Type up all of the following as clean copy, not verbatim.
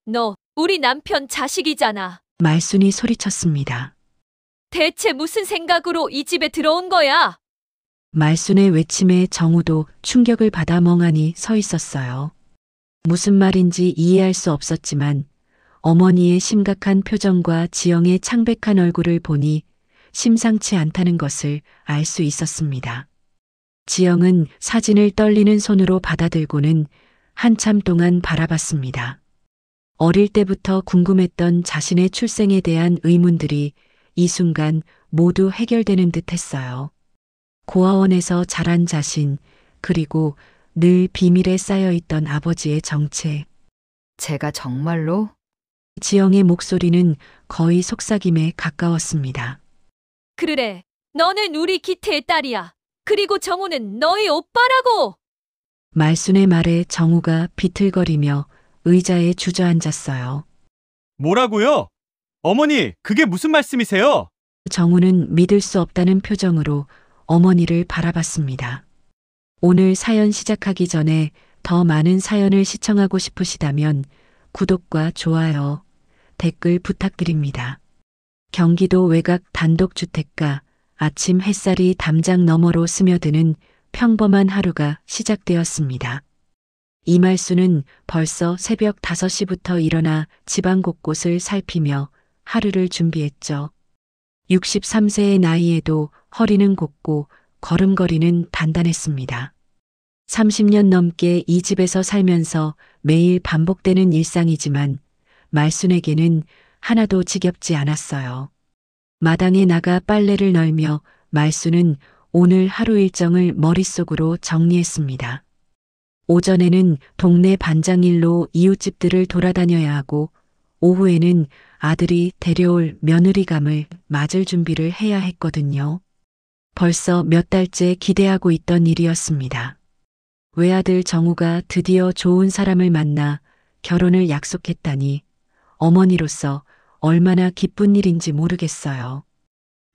너 우리 남편 자식이잖아. 말순이 소리쳤습니다. 대체 무슨 생각으로 이 집에 들어온 거야? 말순의 외침에 정우도 충격을 받아 멍하니 서 있었어요. 무슨 말인지 이해할 수 없었지만 어머니의 심각한 표정과 지영의 창백한 얼굴을 보니 심상치 않다는 것을 알 수 있었습니다. 지영은 사진을 떨리는 손으로 받아들고는 한참 동안 바라봤습니다. 어릴 때부터 궁금했던 자신의 출생에 대한 의문들이 이 순간 모두 해결되는 듯 했어요. 고아원에서 자란 자신, 그리고 늘 비밀에 쌓여있던 아버지의 정체. 제가 정말로? 지영의 목소리는 거의 속삭임에 가까웠습니다. 그래, 너는 우리 기태의 딸이야. 그리고 정우는 너희 오빠라고. 말순의 말에 정우가 비틀거리며 의자에 주저앉았어요. 뭐라고요? 어머니, 그게 무슨 말씀이세요? 정우는 믿을 수 없다는 표정으로 어머니를 바라봤습니다. 오늘 사연 시작하기 전에 더 많은 사연을 시청하고 싶으시다면 구독과 좋아요, 댓글 부탁드립니다. 경기도 외곽 단독주택가, 아침 햇살이 담장 너머로 스며드는 평범한 하루가 시작되었습니다. 이말수는 벌써 새벽 5시부터 일어나 집안 곳곳을 살피며 하루를 준비했죠. 63세의 나이에도 허리는 곱고 걸음걸이는 단단했습니다. 30년 넘게 이 집에서 살면서 매일 반복되는 일상이지만 말순에게는 하나도 지겹지 않았어요. 마당에 나가 빨래를 널며 말순은 오늘 하루 일정을 머릿속으로 정리했습니다. 오전에는 동네 반장일로 이웃집들을 돌아다녀야 하고 오후에는 아들이 데려올 며느리감을 맞을 준비를 해야 했거든요. 벌써 몇 달째 기대하고 있던 일이었습니다. 외아들 정우가 드디어 좋은 사람을 만나 결혼을 약속했다니 어머니로서 얼마나 기쁜 일인지 모르겠어요.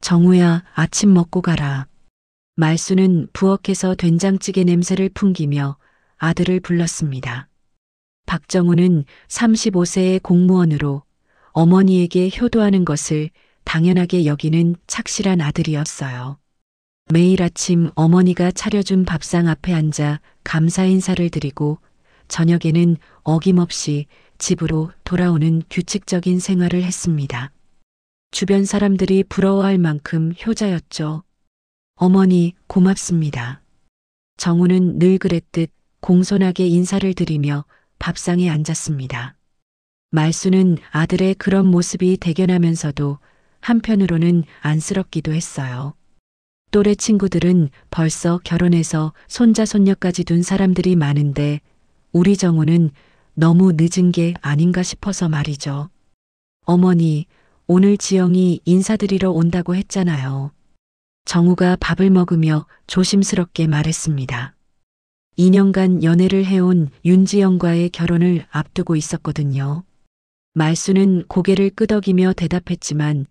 정우야, 아침 먹고 가라. 말수는 부엌에서 된장찌개 냄새를 풍기며 아들을 불렀습니다. 박정우는 35세의 공무원으로 어머니에게 효도하는 것을 당연하게 여기는 착실한 아들이었어요. 매일 아침 어머니가 차려준 밥상 앞에 앉아 감사 인사를 드리고 저녁에는 어김없이 집으로 돌아오는 규칙적인 생활을 했습니다. 주변 사람들이 부러워할 만큼 효자였죠. 어머니, 고맙습니다. 정우는 늘 그랬듯 공손하게 인사를 드리며 밥상에 앉았습니다. 말수는 아들의 그런 모습이 대견하면서도 한편으로는 안쓰럽기도 했어요. 또래 친구들은 벌써 결혼해서 손자 손녀까지 둔 사람들이 많은데 우리 정우는 너무 늦은 게 아닌가 싶어서 말이죠. 어머니, 오늘 지영이 인사드리러 온다고 했잖아요. 정우가 밥을 먹으며 조심스럽게 말했습니다. 2년간 연애를 해온 윤지영과의 결혼을 앞두고 있었거든요. 말수는 고개를 끄덕이며 대답했지만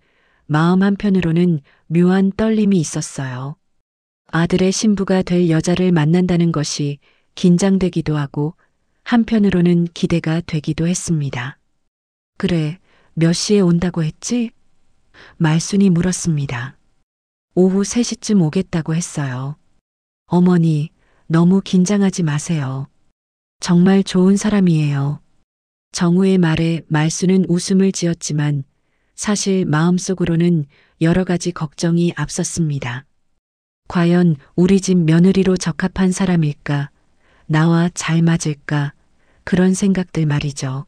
마음 한편으로는 묘한 떨림이 있었어요. 아들의 신부가 될 여자를 만난다는 것이 긴장되기도 하고 한편으로는 기대가 되기도 했습니다. 그래, 몇 시에 온다고 했지? 말순이 물었습니다. 오후 3시쯤 오겠다고 했어요. 어머니, 너무 긴장하지 마세요. 정말 좋은 사람이에요. 정우의 말에 말수는 웃음을 지었지만 사실 마음속으로는 여러 가지 걱정이 앞섰습니다. 과연 우리 집 며느리로 적합한 사람일까? 나와 잘 맞을까? 그런 생각들 말이죠.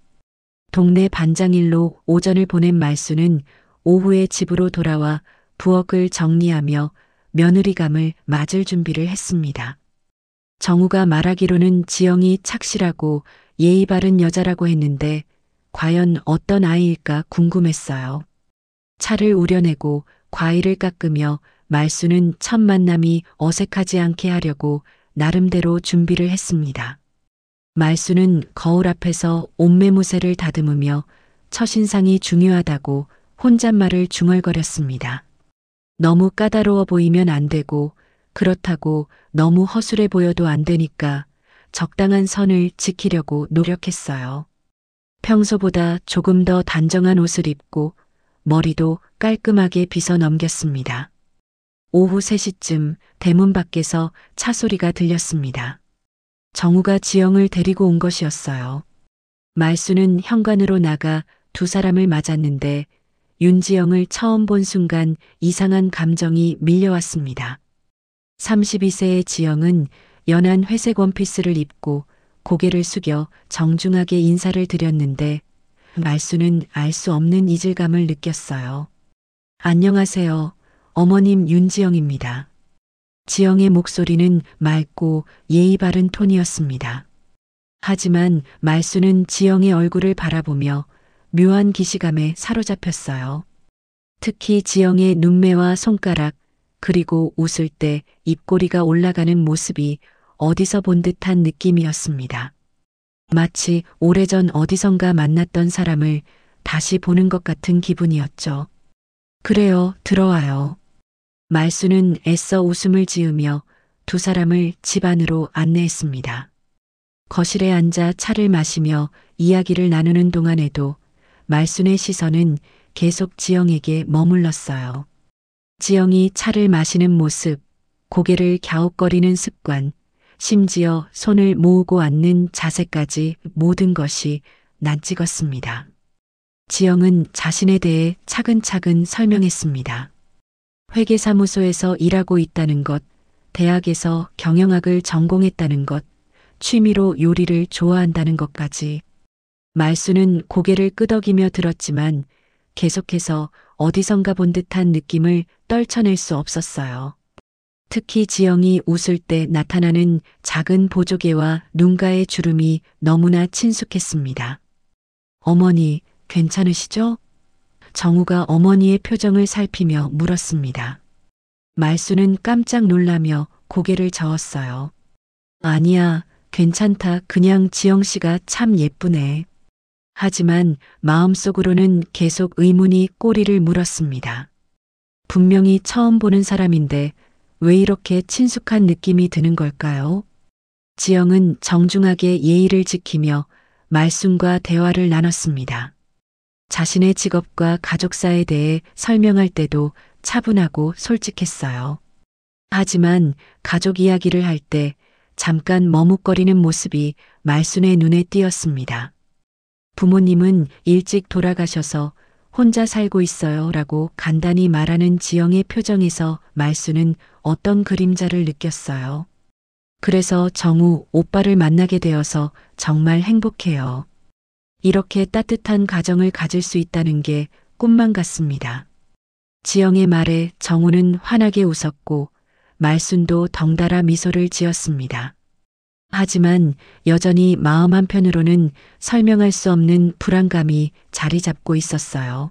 동네 반장일로 오전을 보낸 말수는 오후에 집으로 돌아와 부엌을 정리하며 며느리감을 맞을 준비를 했습니다. 정우가 말하기로는 지영이 착실하고 예의 바른 여자라고 했는데 과연 어떤 아이일까 궁금했어요. 차를 우려내고 과일을 깎으며 말수는 첫 만남이 어색하지 않게 하려고 나름대로 준비를 했습니다. 말수는 거울 앞에서 옷매무새를 다듬으며 첫인상이 중요하다고 혼잣말을 중얼거렸습니다. 너무 까다로워 보이면 안 되고 그렇다고 너무 허술해 보여도 안 되니까 적당한 선을 지키려고 노력했어요. 평소보다 조금 더 단정한 옷을 입고 머리도 깔끔하게 빗어 넘겼습니다. 오후 3시쯤 대문 밖에서 차 소리가 들렸습니다. 정우가 지영을 데리고 온 것이었어요. 말수는 현관으로 나가 두 사람을 맞았는데 윤지영을 처음 본 순간 이상한 감정이 밀려왔습니다. 32세의 지영은 연한 회색 원피스를 입고 고개를 숙여 정중하게 인사를 드렸는데 말수는 알 수 없는 이질감을 느꼈어요. 안녕하세요. 어머님 윤지영입니다. 지영의 목소리는 맑고 예의 바른 톤이었습니다. 하지만 말수는 지영의 얼굴을 바라보며 묘한 기시감에 사로잡혔어요. 특히 지영의 눈매와 손가락, 그리고 웃을 때 입꼬리가 올라가는 모습이 어디서 본 듯한 느낌이었습니다. 마치 오래전 어디선가 만났던 사람을 다시 보는 것 같은 기분이었죠. 그래요, 들어와요. 말수는 애써 웃음을 지으며 두 사람을 집 안으로 안내했습니다. 거실에 앉아 차를 마시며 이야기를 나누는 동안에도 말순의 시선은 계속 지영에게 머물렀어요. 지영이 차를 마시는 모습, 고개를 갸웃거리는 습관, 심지어 손을 모으고 앉는 자세까지 모든 것이 낯익었습니다. 지영은 자신에 대해 차근차근 설명했습니다. 회계사무소에서 일하고 있다는 것, 대학에서 경영학을 전공했다는 것, 취미로 요리를 좋아한다는 것까지. 말수는 고개를 끄덕이며 들었지만 계속해서 어디선가 본 듯한 느낌을 떨쳐낼 수 없었어요. 특히 지영이 웃을 때 나타나는 작은 보조개와 눈가의 주름이 너무나 친숙했습니다. 어머니, 괜찮으시죠? 정우가 어머니의 표정을 살피며 물었습니다. 말수는 깜짝 놀라며 고개를 저었어요. 아니야, 괜찮다. 그냥 지영 씨가 참 예쁘네. 하지만 마음속으로는 계속 의문이 꼬리를 물었습니다. 분명히 처음 보는 사람인데 왜 이렇게 친숙한 느낌이 드는 걸까요? 지영은 정중하게 예의를 지키며 말순과 대화를 나눴습니다. 자신의 직업과 가족사에 대해 설명할 때도 차분하고 솔직했어요. 하지만 가족 이야기를 할 때 잠깐 머뭇거리는 모습이 말순의 눈에 띄었습니다. 부모님은 일찍 돌아가셔서 혼자 살고 있어요 라고 간단히 말하는 지영의 표정에서 말순은 어떤 그림자를 느꼈어요. 그래서 정우 오빠를 만나게 되어서 정말 행복해요. 이렇게 따뜻한 가정을 가질 수 있다는 게 꿈만 같습니다. 지영의 말에 정우는 환하게 웃었고 말순도 덩달아 미소를 지었습니다. 하지만 여전히 마음 한편으로는 설명할 수 없는 불안감이 자리 잡고 있었어요.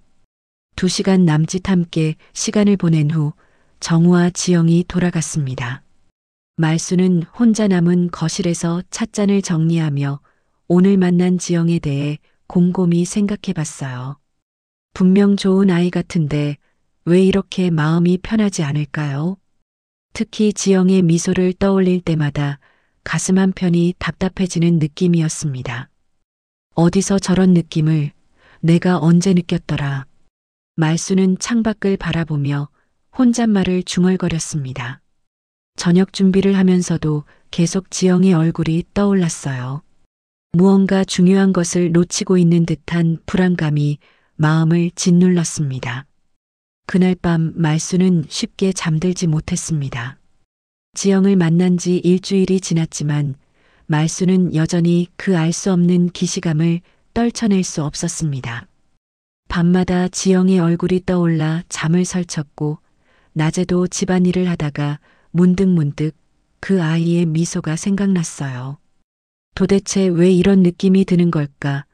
2시간 남짓 함께 시간을 보낸 후 정우와 지영이 돌아갔습니다. 말수는 혼자 남은 거실에서 찻잔을 정리하며 오늘 만난 지영에 대해 곰곰이 생각해 봤어요. 분명 좋은 아이 같은데 왜 이렇게 마음이 편하지 않을까요? 특히 지영의 미소를 떠올릴 때마다 가슴 한편이 답답해지는 느낌이었습니다. 어디서 저런 느낌을 내가 언제 느꼈더라. 말수는 창밖을 바라보며 혼잣말을 중얼거렸습니다. 저녁 준비를 하면서도 계속 지영의 얼굴이 떠올랐어요. 무언가 중요한 것을 놓치고 있는 듯한 불안감이 마음을 짓눌렀습니다. 그날 밤 말수는 쉽게 잠들지 못했습니다. 지영을 만난 지 일주일이 지났지만 말수는 여전히 그 알 수 없는 기시감을 떨쳐낼 수 없었습니다. 밤마다 지영의 얼굴이 떠올라 잠을 설쳤고 낮에도 집안일을 하다가 문득 그 아이의 미소가 생각났어요. 도대체 왜 이런 느낌이 드는 걸까?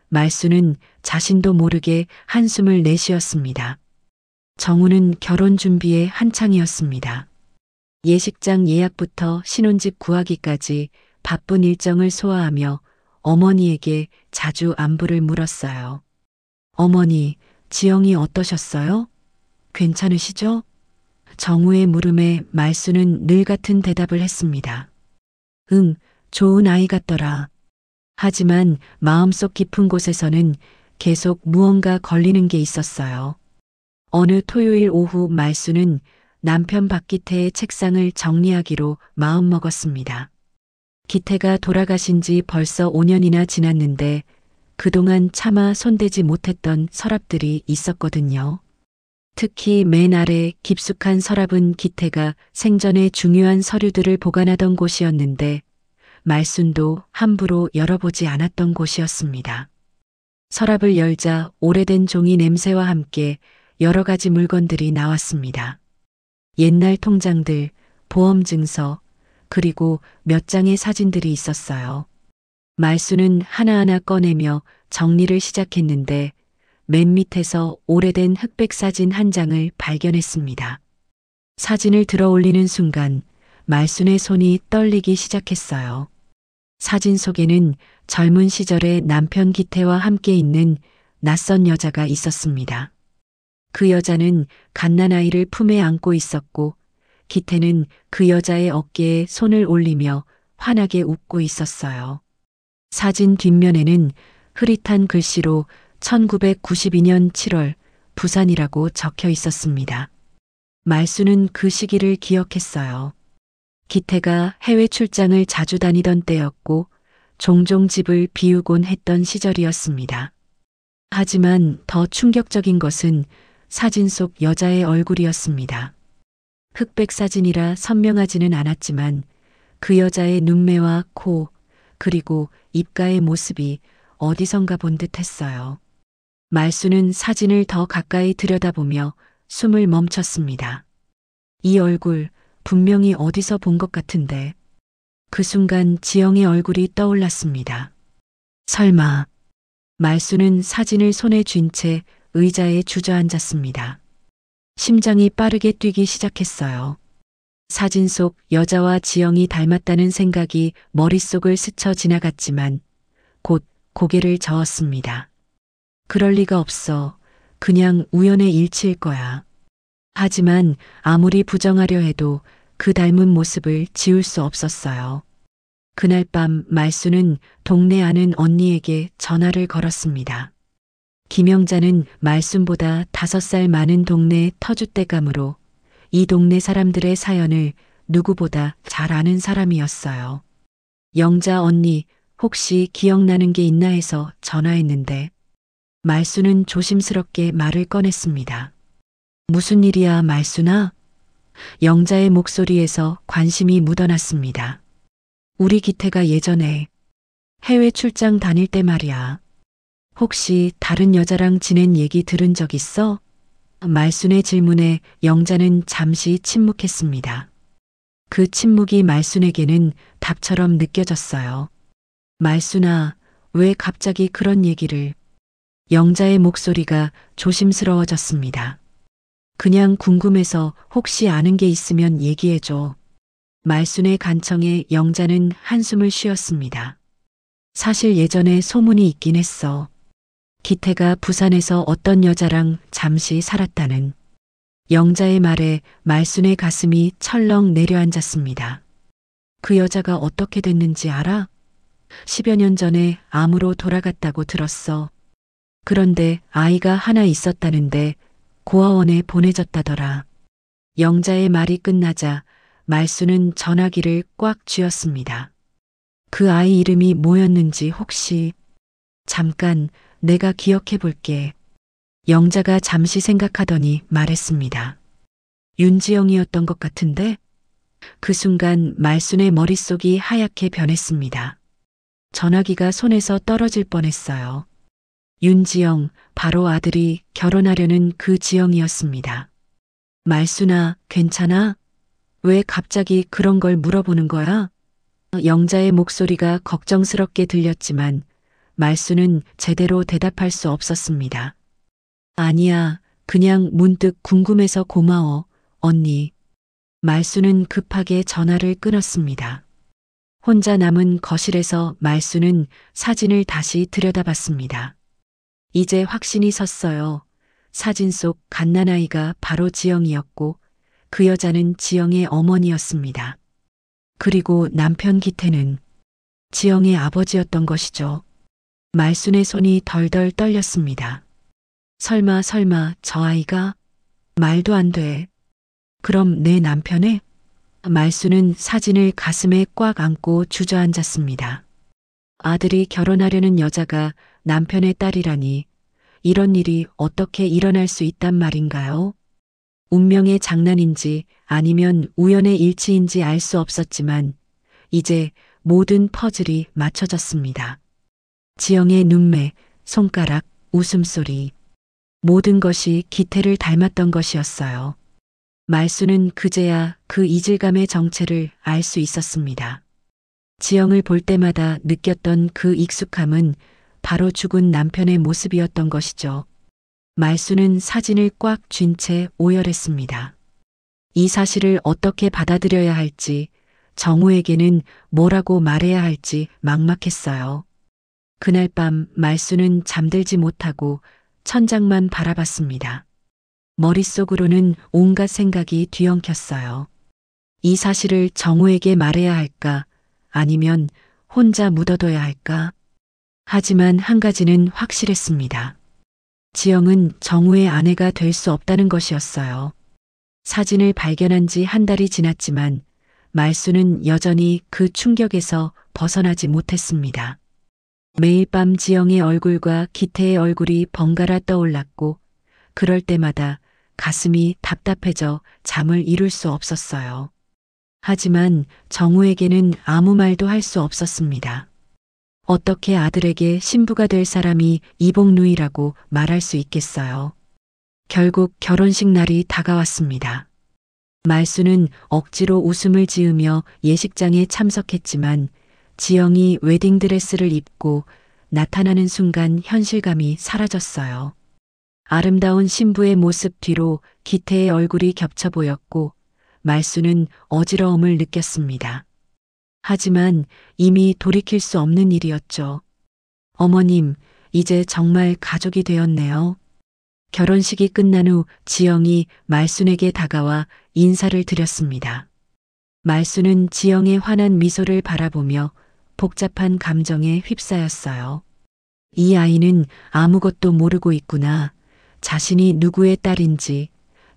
말수는 자신도 모르게 한숨을 내쉬었습니다. 정우는 결혼 준비에 한창이었습니다. 예식장 예약부터 신혼집 구하기까지 바쁜 일정을 소화하며 어머니에게 자주 안부를 물었어요. 어머니, 지영이 어떠셨어요? 괜찮으시죠? 정우의 물음에 말수는 늘 같은 대답을 했습니다. 응, 좋은 아이 같더라. 하지만 마음속 깊은 곳에서는 계속 무언가 걸리는 게 있었어요. 어느 토요일 오후 말수는 남편 박기태의 책상을 정리하기로 마음먹었습니다. 기태가 돌아가신 지 벌써 5년이나 지났는데 그동안 차마 손대지 못했던 서랍들이 있었거든요. 특히 맨 아래 깊숙한 서랍은 기태가 생전에 중요한 서류들을 보관하던 곳이었는데 말순도 함부로 열어보지 않았던 곳이었습니다. 서랍을 열자 오래된 종이 냄새와 함께 여러 가지 물건들이 나왔습니다. 옛날 통장들, 보험증서, 그리고 몇 장의 사진들이 있었어요. 말수는 하나하나 꺼내며 정리를 시작했는데 맨 밑에서 오래된 흑백 사진 한 장을 발견했습니다. 사진을 들어 올리는 순간 말순의 손이 떨리기 시작했어요. 사진 속에는 젊은 시절의 남편 기태와 함께 있는 낯선 여자가 있었습니다. 그 여자는 갓난아이를 품에 안고 있었고 기태는 그 여자의 어깨에 손을 올리며 환하게 웃고 있었어요. 사진 뒷면에는 흐릿한 글씨로 1992년 7월 부산이라고 적혀 있었습니다. 말수는 그 시기를 기억했어요. 기태가 해외 출장을 자주 다니던 때였고 종종 집을 비우곤 했던 시절이었습니다. 하지만 더 충격적인 것은 사진 속 여자의 얼굴이었습니다. 흑백 사진이라 선명하지는 않았지만 그 여자의 눈매와 코 그리고 입가의 모습이 어디선가 본 듯했어요. 말수는 사진을 더 가까이 들여다보며 숨을 멈췄습니다. 이 얼굴 분명히 어디서 본 것 같은데 그 순간 지영의 얼굴이 떠올랐습니다. 설마. 말수는 사진을 손에 쥔 채 의자에 주저앉았습니다. 심장이 빠르게 뛰기 시작했어요. 사진 속 여자와 지영이 닮았다는 생각이 머릿속을 스쳐 지나갔지만 곧 고개를 저었습니다. 그럴 리가 없어. 그냥 우연의 일치일 거야. 하지만 아무리 부정하려 해도 그 닮은 모습을 지울 수 없었어요. 그날 밤 말수는 동네 아는 언니에게 전화를 걸었습니다. 김영자는 말순보다 5살 많은 동네 터줏대감으로 이 동네 사람들의 사연을 누구보다 잘 아는 사람이었어요. 영자 언니 혹시 기억나는 게 있나 해서 전화했는데 말수는 조심스럽게 말을 꺼냈습니다. 무슨 일이야 말수나? 영자의 목소리에서 관심이 묻어났습니다. 우리 기태가 예전에 해외 출장 다닐 때 말이야. 혹시 다른 여자랑 지낸 얘기 들은 적 있어? 말순의 질문에 영자는 잠시 침묵했습니다. 그 침묵이 말순에게는 답처럼 느껴졌어요. 말순아, 왜 갑자기 그런 얘기를? 영자의 목소리가 조심스러워졌습니다. 그냥 궁금해서 혹시 아는 게 있으면 얘기해줘. 말순의 간청에 영자는 한숨을 쉬었습니다. 사실 예전에 소문이 있긴 했어. 기태가 부산에서 어떤 여자랑 잠시 살았다는. 영자의 말에 말순의 가슴이 철렁 내려앉았습니다. 그 여자가 어떻게 됐는지 알아? 10여 년 전에 암으로 돌아갔다고 들었어. 그런데 아이가 하나 있었다는데 고아원에 보내졌다더라. 영자의 말이 끝나자 말순은 전화기를 꽉 쥐었습니다. 그 아이 이름이 뭐였는지 혹시? 잠깐 내가 기억해 볼게. 영자가 잠시 생각하더니 말했습니다. 윤지영이었던 것 같은데? 그 순간 말순의 머릿속이 하얗게 변했습니다. 전화기가 손에서 떨어질 뻔했어요. 윤지영, 바로 아들이 결혼하려는 그 지영이었습니다. 말순아, 괜찮아? 왜 갑자기 그런 걸 물어보는 거야? 영자의 목소리가 걱정스럽게 들렸지만 말순은 제대로 대답할 수 없었습니다. 아니야, 그냥 문득 궁금해서 고마워, 언니. 말순은 급하게 전화를 끊었습니다. 혼자 남은 거실에서 말순은 사진을 다시 들여다봤습니다. 이제 확신이 섰어요. 사진 속 갓난아이가 바로 지영이었고 그 여자는 지영의 어머니였습니다. 그리고 남편 기태는 지영의 아버지였던 것이죠. 말순의 손이 덜덜 떨렸습니다. 설마 저 아이가? 말도 안 돼. 그럼 내 남편의? 말순은 사진을 가슴에 꽉 안고 주저앉았습니다. 아들이 결혼하려는 여자가 남편의 딸이라니 이런 일이 어떻게 일어날 수 있단 말인가요? 운명의 장난인지 아니면 우연의 일치인지 알 수 없었지만 이제 모든 퍼즐이 맞춰졌습니다. 지영의 눈매, 손가락, 웃음소리. 모든 것이 기태를 닮았던 것이었어요. 말수는 그제야 그 이질감의 정체를 알 수 있었습니다. 지영을 볼 때마다 느꼈던 그 익숙함은 바로 죽은 남편의 모습이었던 것이죠. 말수는 사진을 꽉 쥔 채 오열했습니다. 이 사실을 어떻게 받아들여야 할지, 정우에게는 뭐라고 말해야 할지 막막했어요. 그날 밤 말수는 잠들지 못하고 천장만 바라봤습니다. 머릿속으로는 온갖 생각이 뒤엉켰어요. 이 사실을 정우에게 말해야 할까? 아니면 혼자 묻어둬야 할까? 하지만 한 가지는 확실했습니다. 지영은 정우의 아내가 될 수 없다는 것이었어요. 사진을 발견한 지 한 달이 지났지만 말수는 여전히 그 충격에서 벗어나지 못했습니다. 매일 밤 지영의 얼굴과 기태의 얼굴이 번갈아 떠올랐고 그럴 때마다 가슴이 답답해져 잠을 이룰 수 없었어요. 하지만 정우에게는 아무 말도 할 수 없었습니다. 어떻게 아들에게 신부가 될 사람이 이복루이라고 말할 수 있겠어요. 결국 결혼식 날이 다가왔습니다. 말수는 억지로 웃음을 지으며 예식장에 참석했지만 지영이 웨딩드레스를 입고 나타나는 순간 현실감이 사라졌어요. 아름다운 신부의 모습 뒤로 기태의 얼굴이 겹쳐 보였고 말수는 어지러움을 느꼈습니다. 하지만 이미 돌이킬 수 없는 일이었죠. 어머님, 이제 정말 가족이 되었네요. 결혼식이 끝난 후 지영이 말순에게 다가와 인사를 드렸습니다. 말순은 지영의 환한 미소를 바라보며 복잡한 감정에 휩싸였어요. 이 아이는 아무것도 모르고 있구나. 자신이 누구의 딸인지,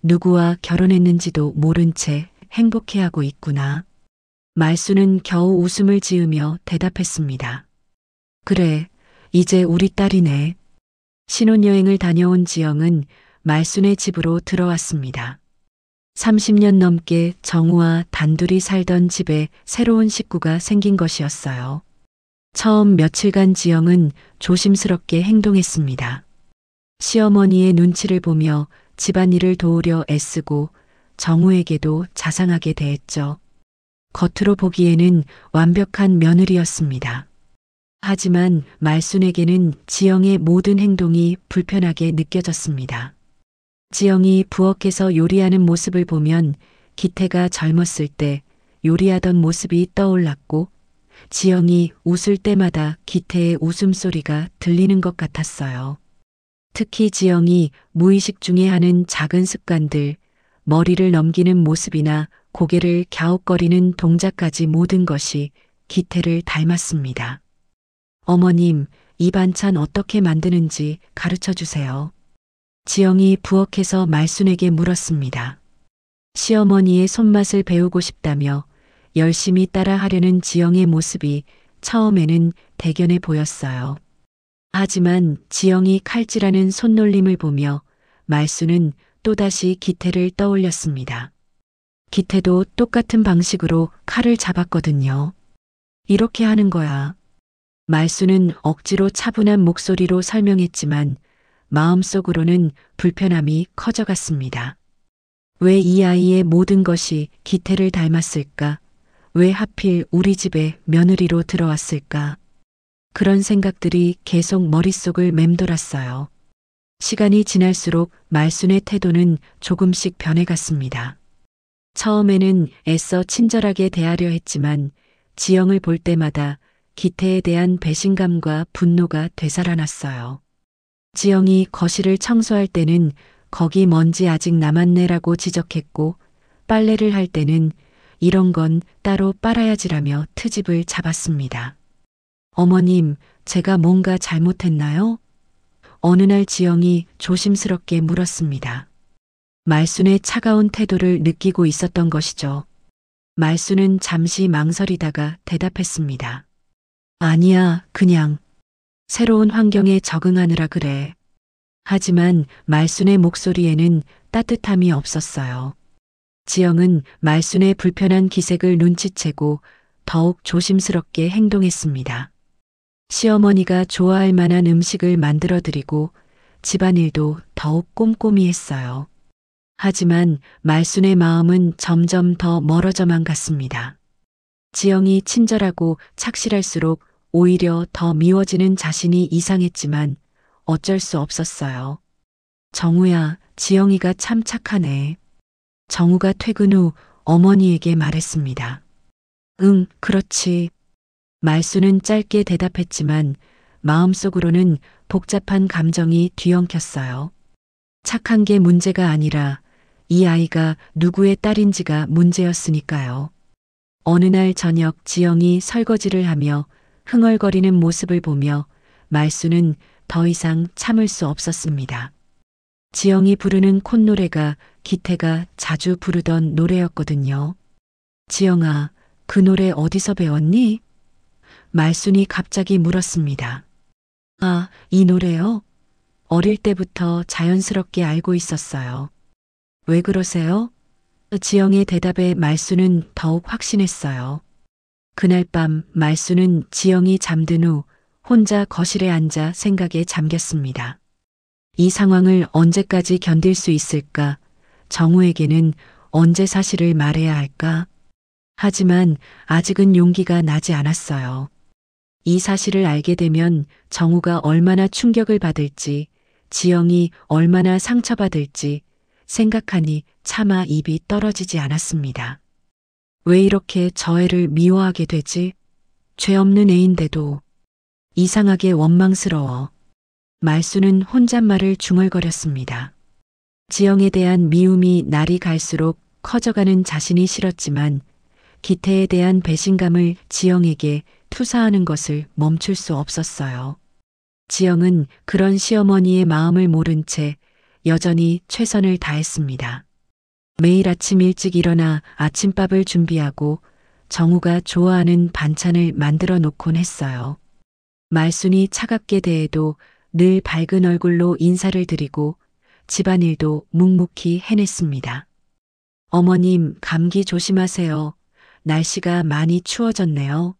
누구와 결혼했는지도 모른 채 행복해하고 있구나. 말수는 겨우 웃음을 지으며 대답했습니다. 그래, 이제 우리 딸이네. 신혼여행을 다녀온 지영은 말순의 집으로 들어왔습니다. 30년 넘게 정우와 단둘이 살던 집에 새로운 식구가 생긴 것이었어요. 처음 며칠간 지영은 조심스럽게 행동했습니다. 시어머니의 눈치를 보며 집안일을 도우려 애쓰고 정우에게도 자상하게 대했죠. 겉으로 보기에는 완벽한 며느리였습니다. 하지만 말순에게는 지영의 모든 행동이 불편하게 느껴졌습니다. 지영이 부엌에서 요리하는 모습을 보면 기태가 젊었을 때 요리하던 모습이 떠올랐고 지영이 웃을 때마다 기태의 웃음소리가 들리는 것 같았어요. 특히 지영이 무의식 중에 하는 작은 습관들, 머리를 넘기는 모습이나 고개를 갸웃거리는 동작까지 모든 것이 기태를 닮았습니다. 어머님, 이 반찬 어떻게 만드는지 가르쳐 주세요. 지영이 부엌에서 말순에게 물었습니다. 시어머니의 손맛을 배우고 싶다며 열심히 따라하려는 지영의 모습이 처음에는 대견해 보였어요. 하지만 지영이 칼질하는 손놀림을 보며 말순은 또다시 기태를 떠올렸습니다. 기태도 똑같은 방식으로 칼을 잡았거든요. 이렇게 하는 거야. 말순은 억지로 차분한 목소리로 설명했지만 마음속으로는 불편함이 커져갔습니다. 왜 이 아이의 모든 것이 기태를 닮았을까? 왜 하필 우리 집에 며느리로 들어왔을까? 그런 생각들이 계속 머릿속을 맴돌았어요. 시간이 지날수록 말순의 태도는 조금씩 변해갔습니다. 처음에는 애써 친절하게 대하려 했지만 지영을 볼 때마다 기태에 대한 배신감과 분노가 되살아났어요. 지영이 거실을 청소할 때는 거기 먼지 아직 남았네라고 지적했고 빨래를 할 때는 이런 건 따로 빨아야지라며 트집을 잡았습니다. 어머님, 제가 뭔가 잘못했나요? 어느 날 지영이 조심스럽게 물었습니다. 말순의 차가운 태도를 느끼고 있었던 것이죠. 말순은 잠시 망설이다가 대답했습니다. 아니야, 그냥 새로운 환경에 적응하느라 그래. 하지만 말순의 목소리에는 따뜻함이 없었어요. 지영은 말순의 불편한 기색을 눈치채고 더욱 조심스럽게 행동했습니다. 시어머니가 좋아할 만한 음식을 만들어 드리고 집안일도 더욱 꼼꼼히 했어요. 하지만 말순의 마음은 점점 더 멀어져만 갔습니다. 지영이 친절하고 착실할수록 오히려 더 미워지는 자신이 이상했지만 어쩔 수 없었어요. 정우야, 지영이가 참 착하네. 정우가 퇴근 후 어머니에게 말했습니다. 응, 그렇지. 말수는 짧게 대답했지만 마음속으로는 복잡한 감정이 뒤엉켰어요. 착한 게 문제가 아니라 이 아이가 누구의 딸인지가 문제였으니까요. 어느 날 저녁 지영이 설거지를 하며 흥얼거리는 모습을 보며 말수는 더 이상 참을 수 없었습니다. 지영이 부르는 콧노래가 기태가 자주 부르던 노래였거든요. 지영아, 그 노래 어디서 배웠니? 말순이 갑자기 물었습니다. 아, 이 노래요? 어릴 때부터 자연스럽게 알고 있었어요. 왜 그러세요? 지영의 대답에 말순은 더욱 확신했어요. 그날 밤 말순은 지영이 잠든 후 혼자 거실에 앉아 생각에 잠겼습니다. 이 상황을 언제까지 견딜 수 있을까? 정우에게는 언제 사실을 말해야 할까? 하지만 아직은 용기가 나지 않았어요. 이 사실을 알게 되면 정우가 얼마나 충격을 받을지, 지영이 얼마나 상처받을지 생각하니 차마 입이 떨어지지 않았습니다. 왜 이렇게 저 애를 미워하게 되지? 죄 없는 애인데도 이상하게 원망스러워. 말수는 혼잣말을 중얼거렸습니다. 지영에 대한 미움이 날이 갈수록 커져가는 자신이 싫었지만 기태에 대한 배신감을 지영에게 투사하는 것을 멈출 수 없었어요. 지영은 그런 시어머니의 마음을 모른 채 여전히 최선을 다했습니다. 매일 아침 일찍 일어나 아침밥을 준비하고 정우가 좋아하는 반찬을 만들어 놓곤 했어요. 말순이 차갑게 대해도 늘 밝은 얼굴로 인사를 드리고 집안일도 묵묵히 해냈습니다. 어머님, 감기 조심하세요. 날씨가 많이 추워졌네요.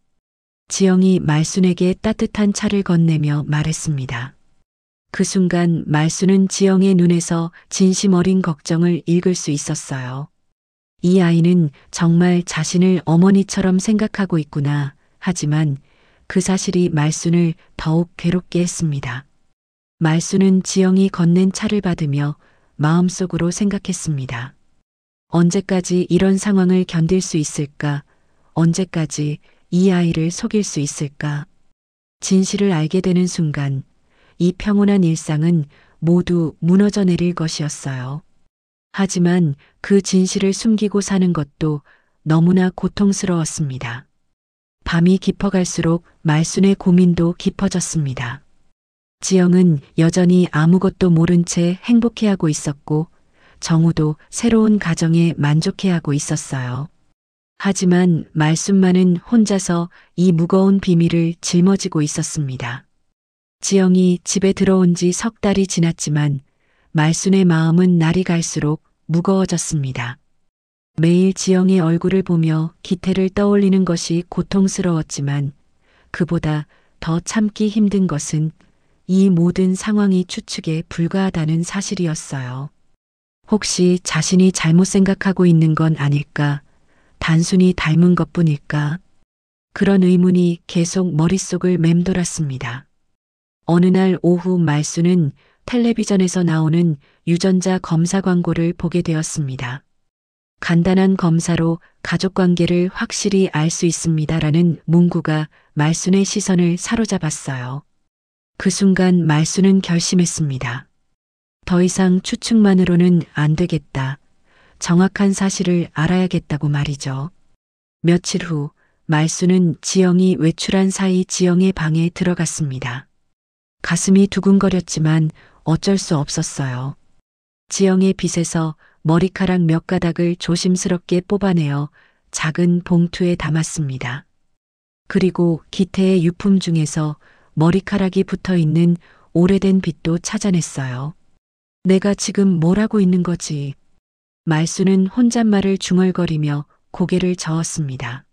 지영이 말순에게 따뜻한 차를 건네며 말했습니다. 그 순간 말순은 지영의 눈에서 진심 어린 걱정을 읽을 수 있었어요. 이 아이는 정말 자신을 어머니처럼 생각하고 있구나. 하지만 그 사실이 말순을 더욱 괴롭게 했습니다. 말순은 지영이 건넨 차를 받으며 마음속으로 생각했습니다. 언제까지 이런 상황을 견딜 수 있을까? 언제까지 이 아이를 속일 수 있을까? 진실을 알게 되는 순간 이 평온한 일상은 모두 무너져 내릴 것이었어요. 하지만 그 진실을 숨기고 사는 것도 너무나 고통스러웠습니다. 밤이 깊어갈수록 말순의 고민도 깊어졌습니다. 지영은 여전히 아무것도 모른 채 행복해하고 있었고 정우도 새로운 가정에 만족해하고 있었어요. 하지만 말순만은 혼자서 이 무거운 비밀을 짊어지고 있었습니다. 지영이 집에 들어온 지 석 달이 지났지만 말순의 마음은 날이 갈수록 무거워졌습니다. 매일 지영의 얼굴을 보며 기태를 떠올리는 것이 고통스러웠지만 그보다 더 참기 힘든 것은 이 모든 상황이 추측에 불과하다는 사실이었어요. 혹시 자신이 잘못 생각하고 있는 건 아닐까? 단순히 닮은 것뿐일까? 그런 의문이 계속 머릿속을 맴돌았습니다. 어느 날 오후 말순은 텔레비전에서 나오는 유전자 검사 광고를 보게 되었습니다. 간단한 검사로 가족관계를 확실히 알 수 있습니다라는 문구가 말순의 시선을 사로잡았어요. 그 순간 말순은 결심했습니다. 더 이상 추측만으로는 안 되겠다. 정확한 사실을 알아야겠다고 말이죠. 며칠 후 말수는 지영이 외출한 사이 지영의 방에 들어갔습니다. 가슴이 두근거렸지만 어쩔 수 없었어요. 지영의 빗에서 머리카락 몇 가닥을 조심스럽게 뽑아내어 작은 봉투에 담았습니다. 그리고 기태의 유품 중에서 머리카락이 붙어 있는 오래된 빗도 찾아냈어요. 내가 지금 뭘 하고 있는 거지? 말수는 혼잣말을 중얼거리며 고개를 저었습니다.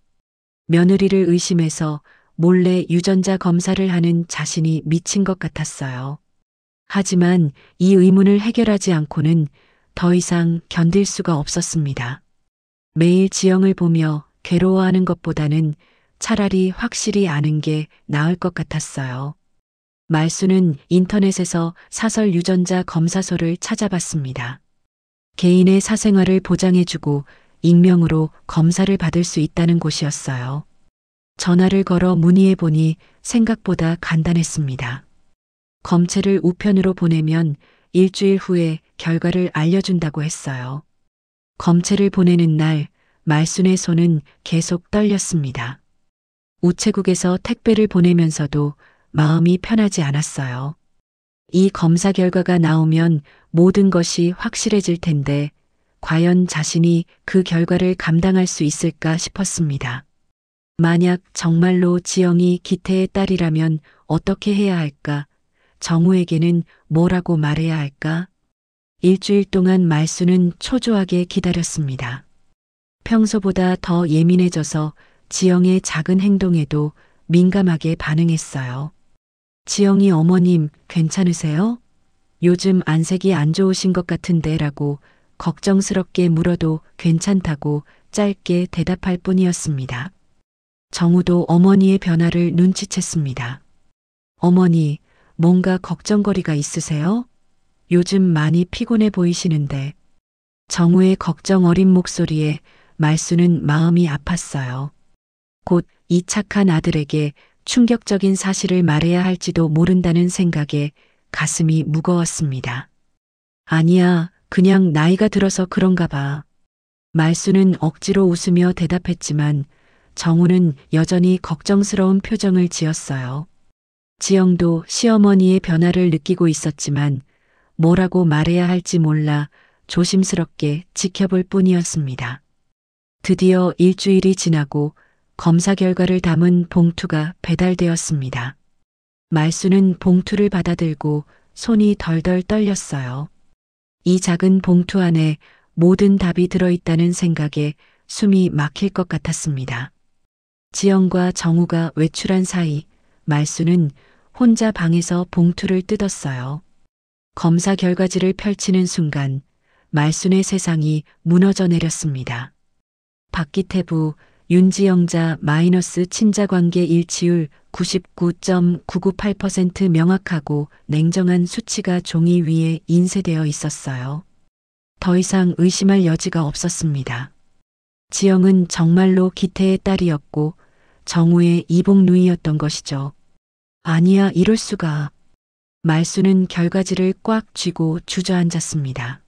며느리를 의심해서 몰래 유전자 검사를 하는 자신이 미친 것 같았어요. 하지만 이 의문을 해결하지 않고는 더 이상 견딜 수가 없었습니다. 매일 지영을 보며 괴로워하는 것보다는 차라리 확실히 아는 게 나을 것 같았어요. 말수는 인터넷에서 사설 유전자 검사소를 찾아봤습니다. 개인의 사생활을 보장해주고 익명으로 검사를 받을 수 있다는 곳이었어요. 전화를 걸어 문의해보니 생각보다 간단했습니다. 검체를 우편으로 보내면 일주일 후에 결과를 알려준다고 했어요. 검체를 보내는 날 말순의 손은 계속 떨렸습니다. 우체국에서 택배를 보내면서도 마음이 편하지 않았어요. 이 검사 결과가 나오면 모든 것이 확실해질 텐데 과연 자신이 그 결과를 감당할 수 있을까 싶었습니다. 만약 정말로 지영이 기태의 딸이라면 어떻게 해야 할까? 정우에게는 뭐라고 말해야 할까? 일주일 동안 말수는 초조하게 기다렸습니다. 평소보다 더 예민해져서 지영의 작은 행동에도 민감하게 반응했어요. 지영이 어머님 괜찮으세요? 요즘 안색이 안 좋으신 것 같은데 라고 걱정스럽게 물어도 괜찮다고 짧게 대답할 뿐이었습니다. 정우도 어머니의 변화를 눈치챘습니다. 어머니, 뭔가 걱정거리가 있으세요? 요즘 많이 피곤해 보이시는데. 정우의 걱정 어린 목소리에 말수는 마음이 아팠어요. 곧 이 착한 아들에게 충격적인 사실을 말해야 할지도 모른다는 생각에 가슴이 무거웠습니다. 아니야, 그냥 나이가 들어서 그런가 봐. 말수는 억지로 웃으며 대답했지만 정우는 여전히 걱정스러운 표정을 지었어요. 지영도 시어머니의 변화를 느끼고 있었지만 뭐라고 말해야 할지 몰라 조심스럽게 지켜볼 뿐이었습니다. 드디어 일주일이 지나고 검사 결과를 담은 봉투가 배달되었습니다. 말수는 봉투를 받아들고 손이 덜덜 떨렸어요. 이 작은 봉투 안에 모든 답이 들어있다는 생각에 숨이 막힐 것 같았습니다. 지영과 정우가 외출한 사이 말수는 혼자 방에서 봉투를 뜯었어요. 검사 결과지를 펼치는 순간 말순의 세상이 무너져 내렸습니다. 박기태부 윤지영자 마이너스 친자관계 일치율 99.998% 명확하고 냉정한 수치가 종이 위에 인쇄되어 있었어요. 더 이상 의심할 여지가 없었습니다. 지영은 정말로 기태의 딸이었고 정우의 이복 누이였던 것이죠. 아니야, 이럴 수가. 말수는 결과지를 꽉 쥐고 주저앉았습니다.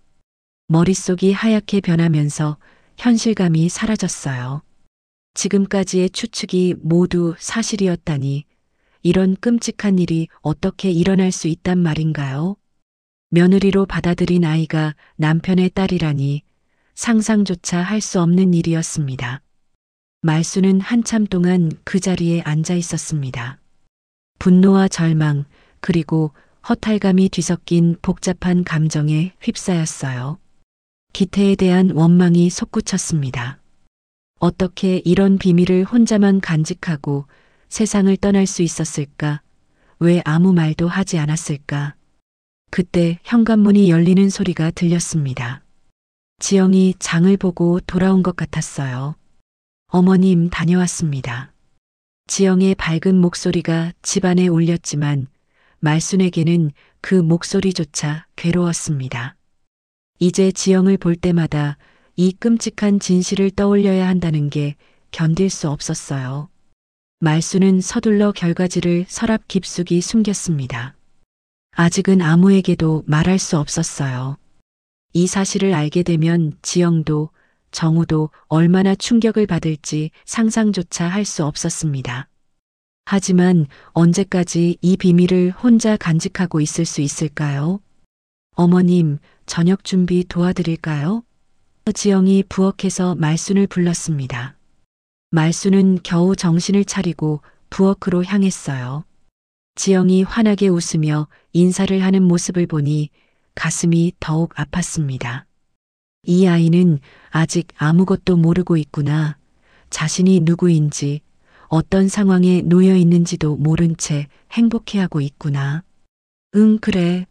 머릿속이 하얗게 변하면서 현실감이 사라졌어요. 지금까지의 추측이 모두 사실이었다니 이런 끔찍한 일이 어떻게 일어날 수 있단 말인가요? 며느리로 받아들인 아이가 남편의 딸이라니 상상조차 할 수 없는 일이었습니다. 말수는 한참 동안 그 자리에 앉아 있었습니다. 분노와 절망 그리고 허탈감이 뒤섞인 복잡한 감정에 휩싸였어요. 기태에 대한 원망이 솟구쳤습니다. 어떻게 이런 비밀을 혼자만 간직하고 세상을 떠날 수 있었을까? 왜 아무 말도 하지 않았을까? 그때 현관문이 열리는 소리가 들렸습니다. 지영이 장을 보고 돌아온 것 같았어요. 어머님 다녀왔습니다. 지영의 밝은 목소리가 집안에 울렸지만 말순에게는 그 목소리조차 괴로웠습니다. 이제 지영을 볼 때마다 이 끔찍한 진실을 떠올려야 한다는 게 견딜 수 없었어요. 말수는 서둘러 결과지를 서랍 깊숙이 숨겼습니다. 아직은 아무에게도 말할 수 없었어요. 이 사실을 알게 되면 지영도 정우도 얼마나 충격을 받을지 상상조차 할 수 없었습니다. 하지만 언제까지 이 비밀을 혼자 간직하고 있을 수 있을까요? 어머님, 저녁 준비 도와드릴까요? 지영이 부엌에서 말순을 불렀습니다. 말순은 겨우 정신을 차리고 부엌으로 향했어요. 지영이 환하게 웃으며 인사를 하는 모습을 보니 가슴이 더욱 아팠습니다. 이 아이는 아직 아무것도 모르고 있구나. 자신이 누구인지, 어떤 상황에 놓여 있는지도 모른 채 행복해하고 있구나. 응, 그래.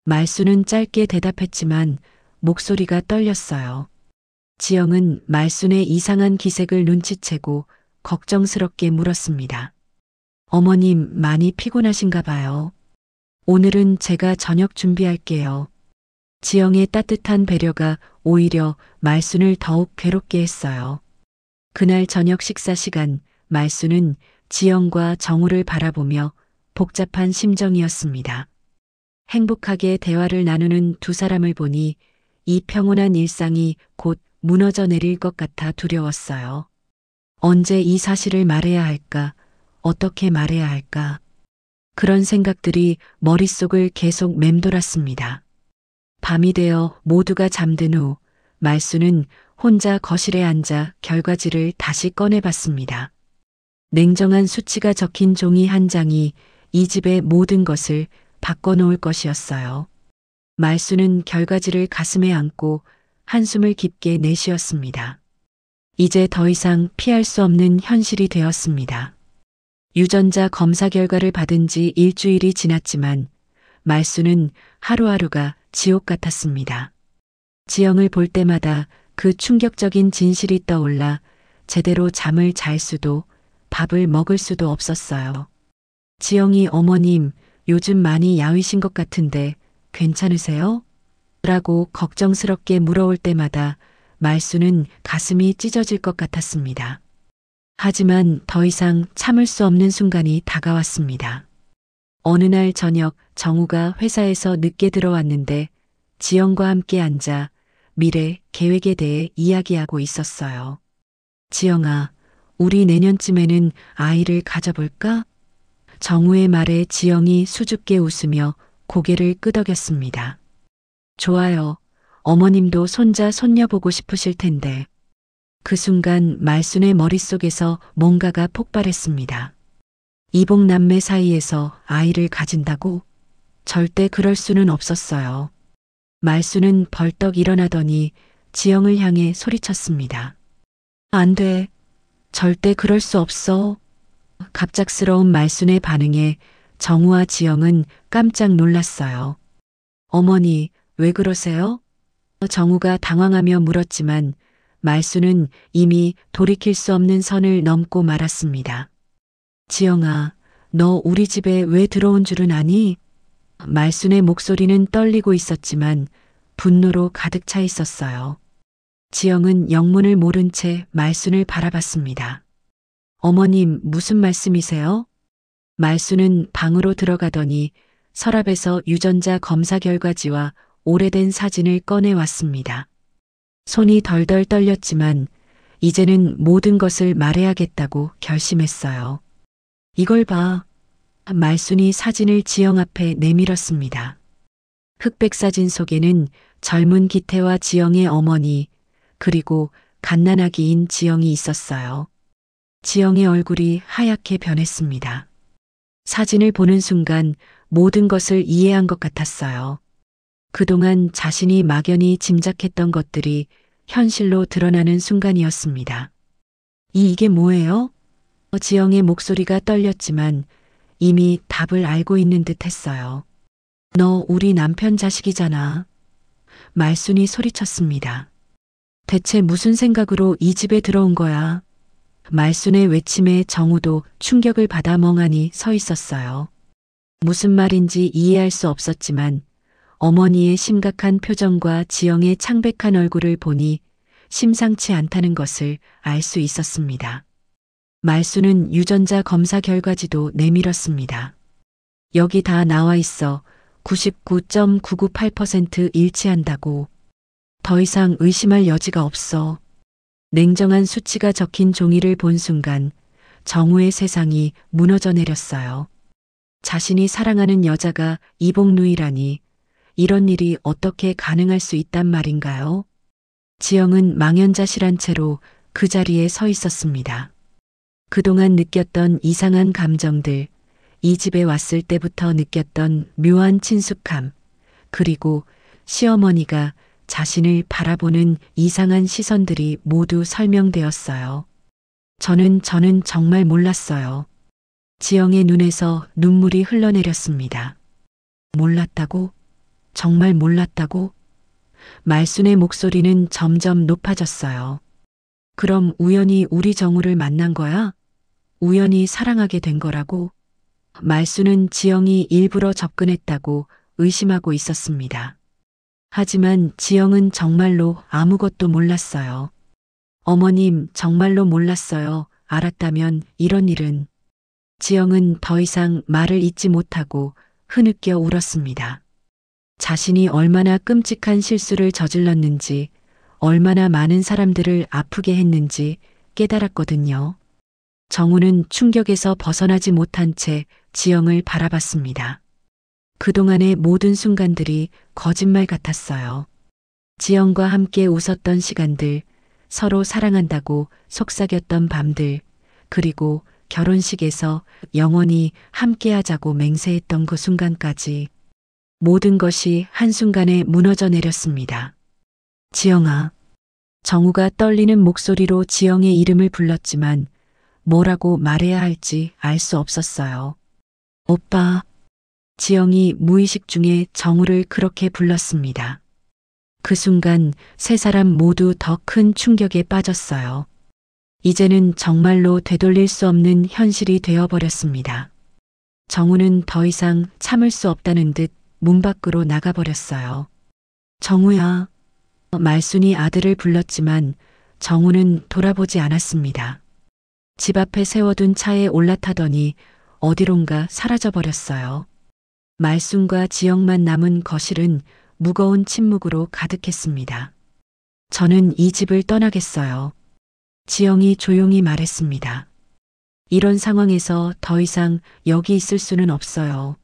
말순은 짧게 대답했지만 목소리가 떨렸어요. 지영은 말순의 이상한 기색을 눈치채고 걱정스럽게 물었습니다. 어머님, 많이 피곤하신가 봐요. 오늘은 제가 저녁 준비할게요. 지영의 따뜻한 배려가 오히려 말순을 더욱 괴롭게 했어요. 그날 저녁 식사 시간, 말순은 지영과 정우를 바라보며 복잡한 심정이었습니다. 행복하게 대화를 나누는 두 사람을 보니 이 평온한 일상이 곧 무너져 내릴 것 같아 두려웠어요. 언제 이 사실을 말해야 할까? 어떻게 말해야 할까? 그런 생각들이 머릿속을 계속 맴돌았습니다. 밤이 되어 모두가 잠든 후 말순은 혼자 거실에 앉아 결과지를 다시 꺼내봤습니다. 냉정한 수치가 적힌 종이 한 장이 이 집의 모든 것을 바꿔놓을 것이었어요. 말순은 결과지를 가슴에 안고 한숨을 깊게 내쉬었습니다. 이제 더 이상 피할 수 없는 현실이 되었습니다. 유전자 검사 결과를 받은 지 일주일이 지났지만 말순은 하루하루가 지옥 같았습니다. 지영을 볼 때마다 그 충격적인 진실이 떠올라 제대로 잠을 잘 수도 밥을 먹을 수도 없었어요. 지영이 어머님, 요즘 많이 야위신 것 같은데 괜찮으세요? 라고 걱정스럽게 물어올 때마다 말순은 가슴이 찢어질 것 같았습니다. 하지만 더 이상 참을 수 없는 순간이 다가왔습니다. 어느 날 저녁 정우가 회사에서 늦게 들어왔는데 지영과 함께 앉아 미래 계획에 대해 이야기하고 있었어요. 지영아, 우리 내년쯤에는 아이를 가져볼까? 정우의 말에 지영이 수줍게 웃으며 고개를 끄덕였습니다. 좋아요. 어머님도 손자 손녀 보고 싶으실 텐데. 그 순간 말순의 머릿속에서 뭔가가 폭발했습니다. 이복남매 사이에서 아이를 가진다고? 절대 그럴 수는 없었어요. 말순은 벌떡 일어나더니 지영을 향해 소리쳤습니다. 안 돼. 절대 그럴 수 없어. 갑작스러운 말순의 반응에 정우와 지영은 깜짝 놀랐어요. 어머니, 왜 그러세요? 정우가 당황하며 물었지만 말순은 이미 돌이킬 수 없는 선을 넘고 말았습니다. 지영아, 너 우리 집에 왜 들어온 줄은 아니? 말순의 목소리는 떨리고 있었지만 분노로 가득 차 있었어요. 지영은 영문을 모른 채 말순을 바라봤습니다. 어머님, 무슨 말씀이세요? 말순은 방으로 들어가더니 서랍에서 유전자 검사 결과지와 오래된 사진을 꺼내왔습니다. 손이 덜덜 떨렸지만 이제는 모든 것을 말해야겠다고 결심했어요. 이걸 봐. 말순이 사진을 지영 앞에 내밀었습니다. 흑백 사진 속에는 젊은 기태와 지영의 어머니, 그리고 갓난아기인 지영이 있었어요. 지영의 얼굴이 하얗게 변했습니다. 사진을 보는 순간 모든 것을 이해한 것 같았어요. 그동안 자신이 막연히 짐작했던 것들이 현실로 드러나는 순간이었습니다. 이게 뭐예요? 지영의 목소리가 떨렸지만 이미 답을 알고 있는 듯 했어요. 너 우리 남편 자식이잖아. 말순이 소리쳤습니다. 대체 무슨 생각으로 이 집에 들어온 거야? 말순의 외침에 정우도 충격을 받아 멍하니 서 있었어요. 무슨 말인지 이해할 수 없었지만 어머니의 심각한 표정과 지영의 창백한 얼굴을 보니 심상치 않다는 것을 알 수 있었습니다. 말순은 유전자 검사 결과지도 내밀었습니다. 여기 다 나와 있어. 99.998% 일치한다고. 더 이상 의심할 여지가 없어. 냉정한 수치가 적힌 종이를 본 순간 정우의 세상이 무너져 내렸어요. 자신이 사랑하는 여자가 이복누이라니 이런 일이 어떻게 가능할 수 있단 말인가요? 지영은 망연자실한 채로 그 자리에 서 있었습니다. 그동안 느꼈던 이상한 감정들, 이 집에 왔을 때부터 느꼈던 묘한 친숙함, 그리고 시어머니가 자신을 바라보는 이상한 시선들이 모두 설명되었어요. 저는 정말 몰랐어요. 지영의 눈에서 눈물이 흘러내렸습니다. 몰랐다고? 정말 몰랐다고? 말순의 목소리는 점점 높아졌어요. 그럼 우연히 우리 정우를 만난 거야? 우연히 사랑하게 된 거라고? 말순은 지영이 일부러 접근했다고 의심하고 있었습니다. 하지만 지영은 정말로 아무것도 몰랐어요. 어머님, 정말로 몰랐어요. 알았다면 이런 일은. 지영은 더 이상 말을 잇지 못하고 흐느껴 울었습니다. 자신이 얼마나 끔찍한 실수를 저질렀는지, 얼마나 많은 사람들을 아프게 했는지 깨달았거든요. 정우는 충격에서 벗어나지 못한 채 지영을 바라봤습니다. 그동안의 모든 순간들이 거짓말 같았어요. 지영과 함께 웃었던 시간들, 서로 사랑한다고 속삭였던 밤들, 그리고 결혼식에서 영원히 함께하자고 맹세했던 그 순간까지 모든 것이 한순간에 무너져 내렸습니다. 지영아. 정우가 떨리는 목소리로 지영의 이름을 불렀지만 뭐라고 말해야 할지 알 수 없었어요. 오빠. 지영이 무의식 중에 정우를 그렇게 불렀습니다. 그 순간 세 사람 모두 더 큰 충격에 빠졌어요. 이제는 정말로 되돌릴 수 없는 현실이 되어버렸습니다. 정우는 더 이상 참을 수 없다는 듯 문 밖으로 나가버렸어요. 정우야. 말순이 아들을 불렀지만 정우는 돌아보지 않았습니다. 집 앞에 세워둔 차에 올라타더니 어디론가 사라져버렸어요. 말순과 지영만 남은 거실은 무거운 침묵으로 가득했습니다. 저는 이 집을 떠나겠어요. 지영이 조용히 말했습니다. 이런 상황에서 더 이상 여기 있을 수는 없어요.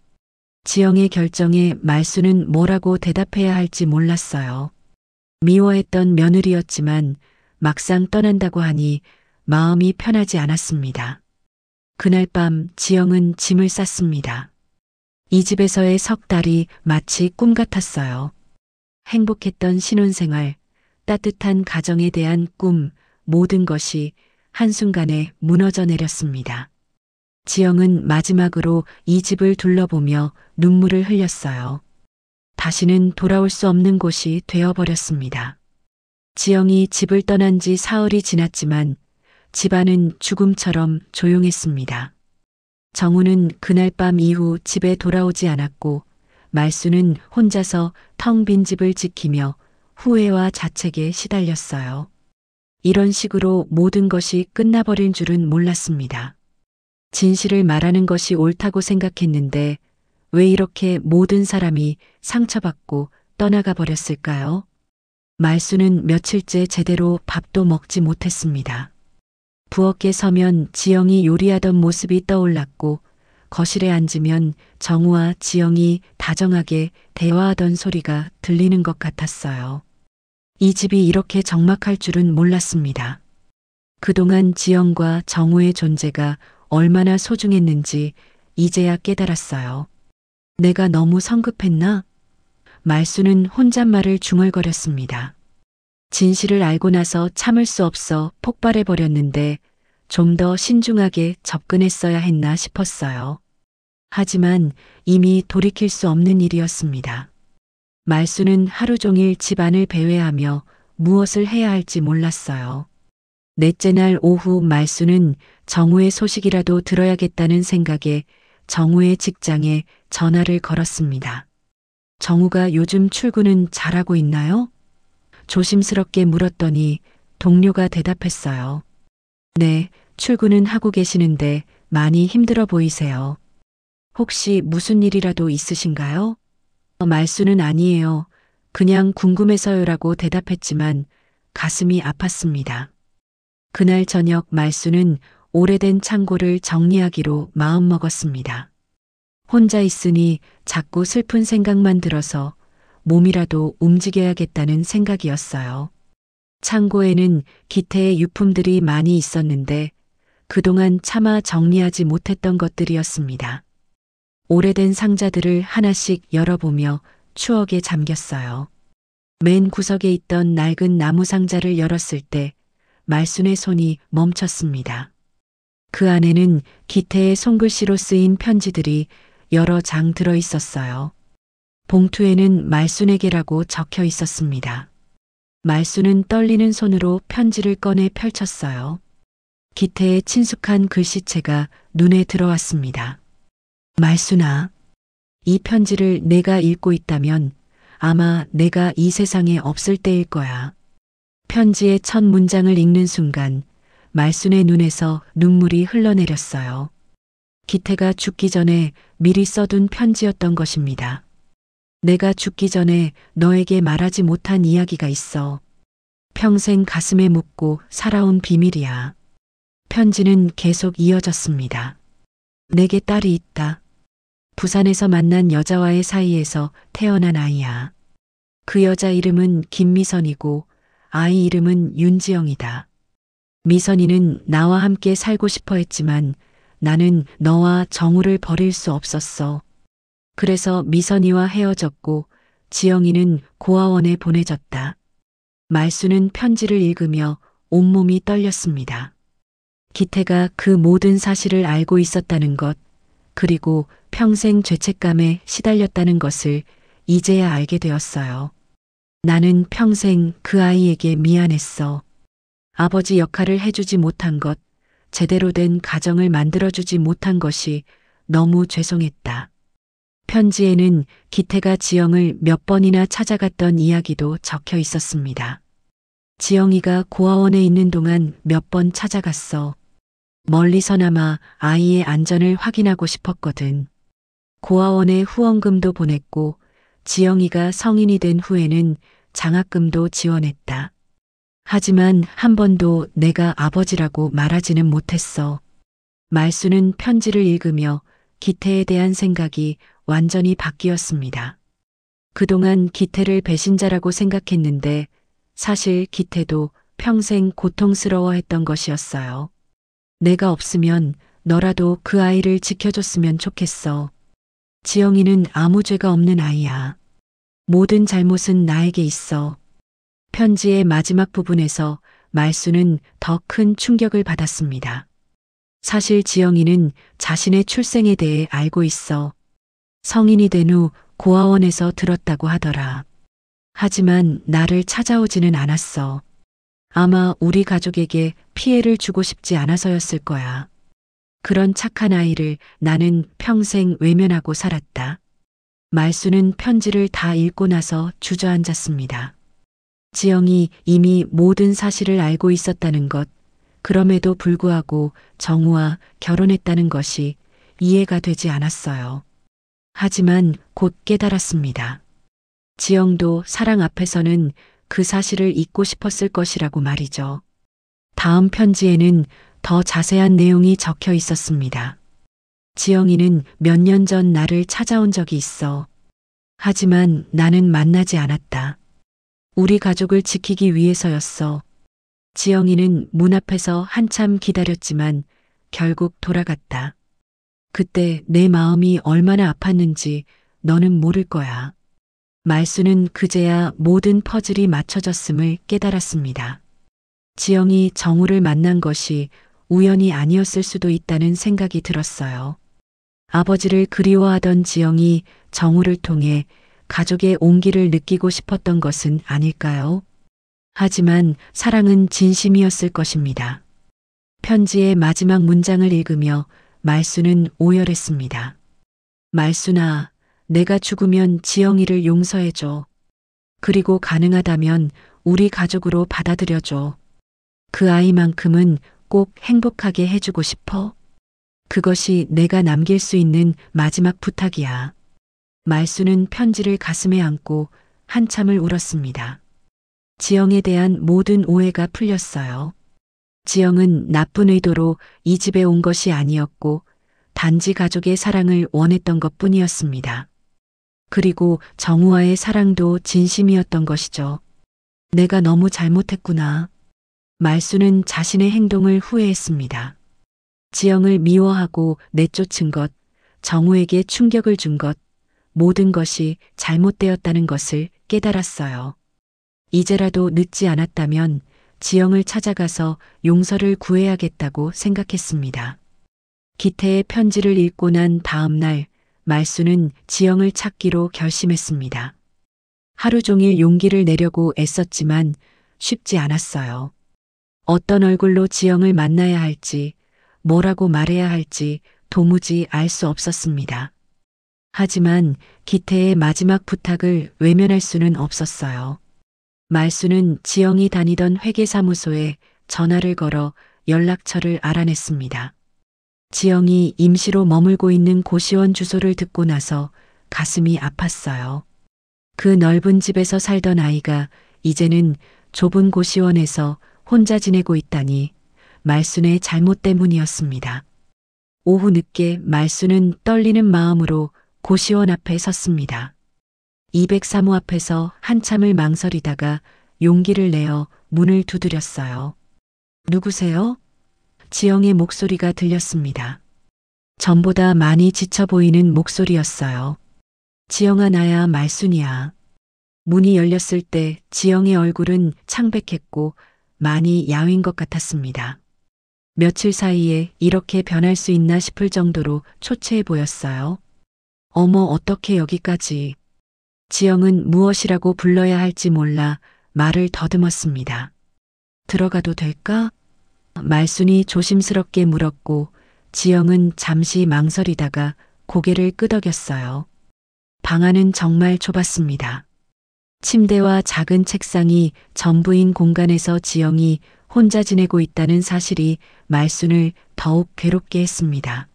지영의 결정에 말순은 뭐라고 대답해야 할지 몰랐어요. 미워했던 며느리였지만 막상 떠난다고 하니 마음이 편하지 않았습니다. 그날 밤 지영은 짐을 쌌습니다. 이 집에서의 석 달이 마치 꿈 같았어요. 행복했던 신혼생활, 따뜻한 가정에 대한 꿈, 모든 것이 한순간에 무너져 내렸습니다. 지영은 마지막으로 이 집을 둘러보며 눈물을 흘렸어요. 다시는 돌아올 수 없는 곳이 되어버렸습니다. 지영이 집을 떠난 지 사흘이 지났지만 집안은 죽음처럼 조용했습니다. 정우는 그날 밤 이후 집에 돌아오지 않았고 말순은 혼자서 텅 빈 집을 지키며 후회와 자책에 시달렸어요. 이런 식으로 모든 것이 끝나버린 줄은 몰랐습니다. 진실을 말하는 것이 옳다고 생각했는데 왜 이렇게 모든 사람이 상처받고 떠나가 버렸을까요? 말순은 며칠째 제대로 밥도 먹지 못했습니다. 부엌에 서면 지영이 요리하던 모습이 떠올랐고 거실에 앉으면 정우와 지영이 다정하게 대화하던 소리가 들리는 것 같았어요. 이 집이 이렇게 적막할 줄은 몰랐습니다. 그동안 지영과 정우의 존재가 얼마나 소중했는지 이제야 깨달았어요. 내가 너무 성급했나? 말순은 혼잣말을 중얼거렸습니다. 진실을 알고 나서 참을 수 없어 폭발해버렸는데 좀 더 신중하게 접근했어야 했나 싶었어요. 하지만 이미 돌이킬 수 없는 일이었습니다. 말순은 하루 종일 집안을 배회하며 무엇을 해야 할지 몰랐어요. 넷째 날 오후 말순은 정우의 소식이라도 들어야겠다는 생각에 정우의 직장에 전화를 걸었습니다. 정우가 요즘 출근은 잘하고 있나요? 조심스럽게 물었더니 동료가 대답했어요. 네, 출근은 하고 계시는데 많이 힘들어 보이세요. 혹시 무슨 일이라도 있으신가요? 말수는 아니에요. 그냥 궁금해서요라고 대답했지만 가슴이 아팠습니다. 그날 저녁 말수는 오래된 창고를 정리하기로 마음먹었습니다. 혼자 있으니 자꾸 슬픈 생각만 들어서 몸이라도 움직여야겠다는 생각이었어요. 창고에는 기태의 유품들이 많이 있었는데 그동안 차마 정리하지 못했던 것들이었습니다. 오래된 상자들을 하나씩 열어보며 추억에 잠겼어요. 맨 구석에 있던 낡은 나무 상자를 열었을 때 말순의 손이 멈췄습니다. 그 안에는 기태의 손글씨로 쓰인 편지들이 여러 장 들어 있었어요. 봉투에는 말순에게라고 적혀 있었습니다. 말순은 떨리는 손으로 편지를 꺼내 펼쳤어요. 기태의 친숙한 글씨체가 눈에 들어왔습니다. 말순아, 이 편지를 내가 읽고 있다면 아마 내가 이 세상에 없을 때일 거야. 편지의 첫 문장을 읽는 순간 말순의 눈에서 눈물이 흘러내렸어요. 기태가 죽기 전에 미리 써둔 편지였던 것입니다. 내가 죽기 전에 너에게 말하지 못한 이야기가 있어. 평생 가슴에 묻고 살아온 비밀이야. 편지는 계속 이어졌습니다. 내게 딸이 있다. 부산에서 만난 여자와의 사이에서 태어난 아이야. 그 여자 이름은 김미선이고 아이 이름은 윤지영이다. 미선이는 나와 함께 살고 싶어 했지만 나는 너와 정우를 버릴 수 없었어. 그래서 미선이와 헤어졌고 지영이는 고아원에 보내졌다. 말수는 편지를 읽으며 온몸이 떨렸습니다. 기태가 그 모든 사실을 알고 있었다는 것, 그리고 평생 죄책감에 시달렸다는 것을 이제야 알게 되었어요. 나는 평생 그 아이에게 미안했어. 아버지 역할을 해주지 못한 것, 제대로 된 가정을 만들어주지 못한 것이 너무 죄송했다. 편지에는 기태가 지영을 몇 번이나 찾아갔던 이야기도 적혀 있었습니다. 지영이가 고아원에 있는 동안 몇 번 찾아갔어. 멀리서나마 아이의 안전을 확인하고 싶었거든. 고아원에 후원금도 보냈고 지영이가 성인이 된 후에는 장학금도 지원했다. 하지만 한 번도 내가 아버지라고 말하지는 못했어. 말수는 편지를 읽으며 기태에 대한 생각이 완전히 바뀌었습니다. 그동안 기태를 배신자라고 생각했는데 사실 기태도 평생 고통스러워했던 것이었어요. 내가 없으면 너라도 그 아이를 지켜줬으면 좋겠어. 지영이는 아무 죄가 없는 아이야. 모든 잘못은 나에게 있어. 편지의 마지막 부분에서 말수는 더 큰 충격을 받았습니다. 사실 지영이는 자신의 출생에 대해 알고 있어. 성인이 된 후 고아원에서 들었다고 하더라. 하지만 나를 찾아오지는 않았어. 아마 우리 가족에게 피해를 주고 싶지 않아서였을 거야. 그런 착한 아이를 나는 평생 외면하고 살았다. 말수는 편지를 다 읽고 나서 주저앉았습니다. 지영이 이미 모든 사실을 알고 있었다는 것, 그럼에도 불구하고 정우와 결혼했다는 것이 이해가 되지 않았어요. 하지만 곧 깨달았습니다. 지영도 사랑 앞에서는 그 사실을 잊고 싶었을 것이라고 말이죠. 다음 편지에는 더 자세한 내용이 적혀 있었습니다. 지영이는 몇 년 전 나를 찾아온 적이 있어. 하지만 나는 만나지 않았다. 우리 가족을 지키기 위해서였어. 지영이는 문 앞에서 한참 기다렸지만 결국 돌아갔다. 그때 내 마음이 얼마나 아팠는지 너는 모를 거야. 말수는 그제야 모든 퍼즐이 맞춰졌음을 깨달았습니다. 지영이 정우를 만난 것이 우연이 아니었을 수도 있다는 생각이 들었어요. 아버지를 그리워하던 지영이 정우를 통해 가족의 온기를 느끼고 싶었던 것은 아닐까요? 하지만 사랑은 진심이었을 것입니다. 편지의 마지막 문장을 읽으며 말수는 오열했습니다. 말수나, 내가 죽으면 지영이를 용서해줘. 그리고 가능하다면 우리 가족으로 받아들여줘. 그 아이만큼은 꼭 행복하게 해주고 싶어. 그것이 내가 남길 수 있는 마지막 부탁이야. 말수는 편지를 가슴에 안고 한참을 울었습니다. 지영에 대한 모든 오해가 풀렸어요. 지영은 나쁜 의도로 이 집에 온 것이 아니었고 단지 가족의 사랑을 원했던 것 뿐이었습니다. 그리고 정우와의 사랑도 진심이었던 것이죠. 내가 너무 잘못했구나. 말수는 자신의 행동을 후회했습니다. 지영을 미워하고 내쫓은 것, 정우에게 충격을 준 것, 모든 것이 잘못되었다는 것을 깨달았어요. 이제라도 늦지 않았다면 지영을 찾아가서 용서를 구해야겠다고 생각했습니다. 기태의 편지를 읽고 난 다음 날 말수는 지영을 찾기로 결심했습니다. 하루 종일 용기를 내려고 애썼지만 쉽지 않았어요. 어떤 얼굴로 지영을 만나야 할지, 뭐라고 말해야 할지 도무지 알 수 없었습니다. 하지만 기태의 마지막 부탁을 외면할 수는 없었어요. 말수는 지영이 다니던 회계사무소에 전화를 걸어 연락처를 알아냈습니다. 지영이 임시로 머물고 있는 고시원 주소를 듣고 나서 가슴이 아팠어요. 그 넓은 집에서 살던 아이가 이제는 좁은 고시원에서 혼자 지내고 있다니 말순의 잘못 때문이었습니다. 오후 늦게 말순은 떨리는 마음으로 고시원 앞에 섰습니다. 203호 앞에서 한참을 망설이다가 용기를 내어 문을 두드렸어요. 누구세요? 지영의 목소리가 들렸습니다. 전보다 많이 지쳐 보이는 목소리였어요. 지영아, 나야, 말순이야. 문이 열렸을 때 지영의 얼굴은 창백했고 많이 야윈 것 같았습니다. 며칠 사이에 이렇게 변할 수 있나 싶을 정도로 초췌해 보였어요. 어머, 어떻게 여기까지. 지영은 무엇이라고 불러야 할지 몰라 말을 더듬었습니다. 들어가도 될까? 말순이 조심스럽게 물었고 지영은 잠시 망설이다가 고개를 끄덕였어요. 방 안은 정말 좁았습니다. 침대와 작은 책상이 전부인 공간에서 지영이 혼자 지내고 있다는 사실이 말순을 더욱 괴롭게 했습니다.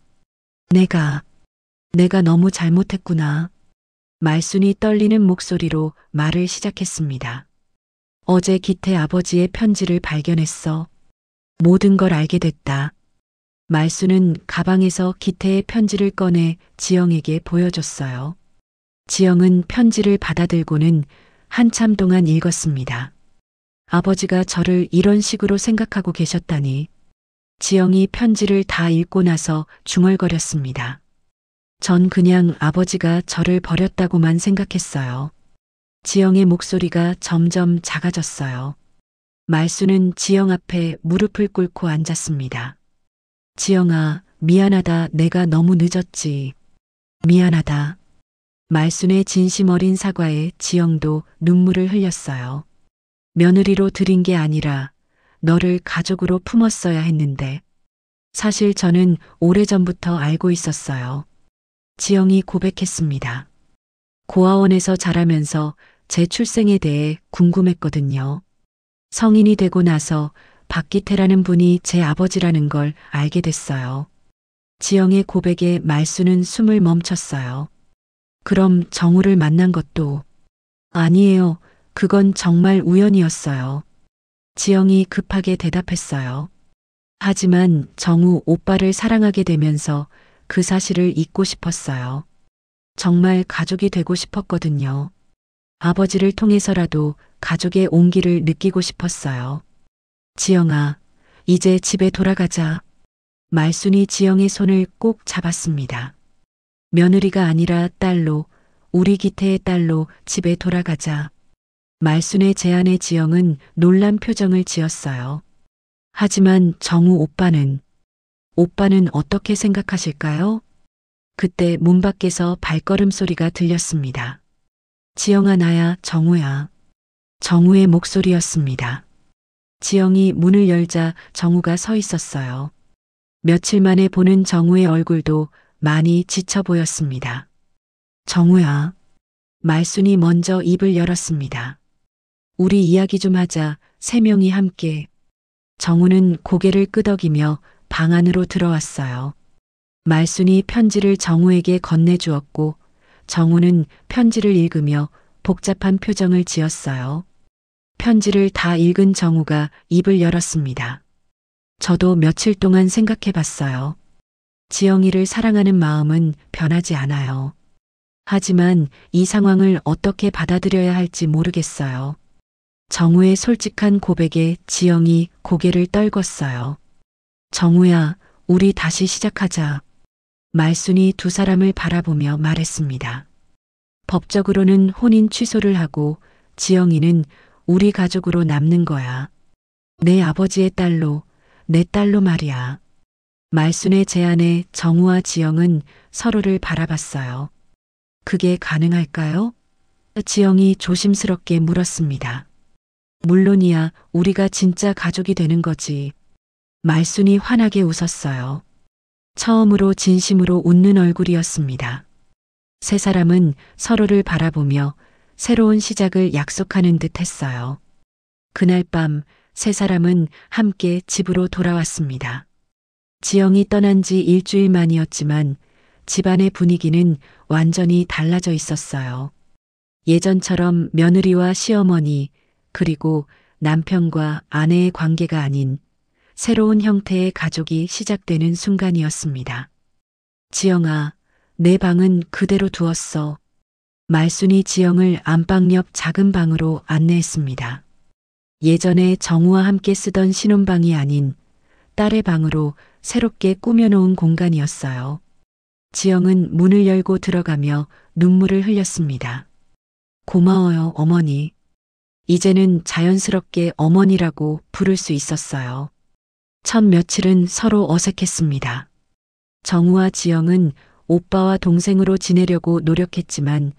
내가 너무 잘못했구나. 말순이 떨리는 목소리로 말을 시작했습니다. 어제 기태 아버지의 편지를 발견했어. 모든 걸 알게 됐다. 말순은 가방에서 기태의 편지를 꺼내 지영에게 보여줬어요. 지영은 편지를 받아들고는 한참 동안 읽었습니다. 아버지가 저를 이런 식으로 생각하고 계셨다니. 지영이 편지를 다 읽고 나서 중얼거렸습니다. 전 그냥 아버지가 저를 버렸다고만 생각했어요. 지영의 목소리가 점점 작아졌어요. 말수는 지영 앞에 무릎을 꿇고 앉았습니다. 지영아, 미안하다. 내가 너무 늦었지. 미안하다. 말순의 진심 어린 사과에 지영도 눈물을 흘렸어요. 며느리로 들인 게 아니라 너를 가족으로 품었어야 했는데. 사실 저는 오래전부터 알고 있었어요. 지영이 고백했습니다. 고아원에서 자라면서 제 출생에 대해 궁금했거든요. 성인이 되고 나서 박기태라는 분이 제 아버지라는 걸 알게 됐어요. 지영의 고백에 말수는 숨을 멈췄어요. 그럼 정우를 만난 것도? 아니에요. 그건 정말 우연이었어요. 지영이 급하게 대답했어요. 하지만 정우 오빠를 사랑하게 되면서 그 사실을 잊고 싶었어요. 정말 가족이 되고 싶었거든요. 아버지를 통해서라도 가족의 온기를 느끼고 싶었어요. 지영아, 이제 집에 돌아가자. 말순이 지영의 손을 꼭 잡았습니다. 며느리가 아니라 딸로, 우리 기태의 딸로 집에 돌아가자. 말순의 제안에 지영은 놀란 표정을 지었어요. 하지만 정우 오빠는 어떻게 생각하실까요? 그때 문 밖에서 발걸음 소리가 들렸습니다. 지영아, 나야, 정우야. 정우의 목소리였습니다. 지영이 문을 열자 정우가 서 있었어요. 며칠 만에 보는 정우의 얼굴도 많이 지쳐 보였습니다. 정우야. 말순이 먼저 입을 열었습니다. 우리 이야기 좀 하자. 세 명이 함께. 정우는 고개를 끄덕이며 방 안으로 들어왔어요. 말순이 편지를 정우에게 건네주었고 정우는 편지를 읽으며 복잡한 표정을 지었어요. 편지를 다 읽은 정우가 입을 열었습니다. 저도 며칠 동안 생각해 봤어요. 지영이를 사랑하는 마음은 변하지 않아요. 하지만 이 상황을 어떻게 받아들여야 할지 모르겠어요. 정우의 솔직한 고백에 지영이 고개를 떨궜어요. 정우야, 우리 다시 시작하자. 말순이 두 사람을 바라보며 말했습니다. 법적으로는 혼인 취소를 하고 지영이는 우리 가족으로 남는 거야. 내 아버지의 딸로, 내 딸로 말이야. 말순의 제안에 정우와 지영은 서로를 바라봤어요. 그게 가능할까요? 지영이 조심스럽게 물었습니다. 물론이야, 우리가 진짜 가족이 되는 거지. 말순이 환하게 웃었어요. 처음으로 진심으로 웃는 얼굴이었습니다. 세 사람은 서로를 바라보며 새로운 시작을 약속하는 듯 했어요. 그날 밤 세 사람은 함께 집으로 돌아왔습니다. 지영이 떠난 지 일주일 만이었지만 집안의 분위기는 완전히 달라져 있었어요. 예전처럼 며느리와 시어머니, 그리고 남편과 아내의 관계가 아닌 새로운 형태의 가족이 시작되는 순간이었습니다. 지영아, 내 방은 그대로 두었어. 말순이 지영을 안방 옆 작은 방으로 안내했습니다. 예전에 정우와 함께 쓰던 신혼방이 아닌 딸의 방으로 새롭게 꾸며놓은 공간이었어요. 지영은 문을 열고 들어가며 눈물을 흘렸습니다. 고마워요, 어머니. 이제는 자연스럽게 어머니라고 부를 수 있었어요. 첫 며칠은 서로 어색했습니다. 정우와 지영은 오빠와 동생으로 지내려고 노력했지만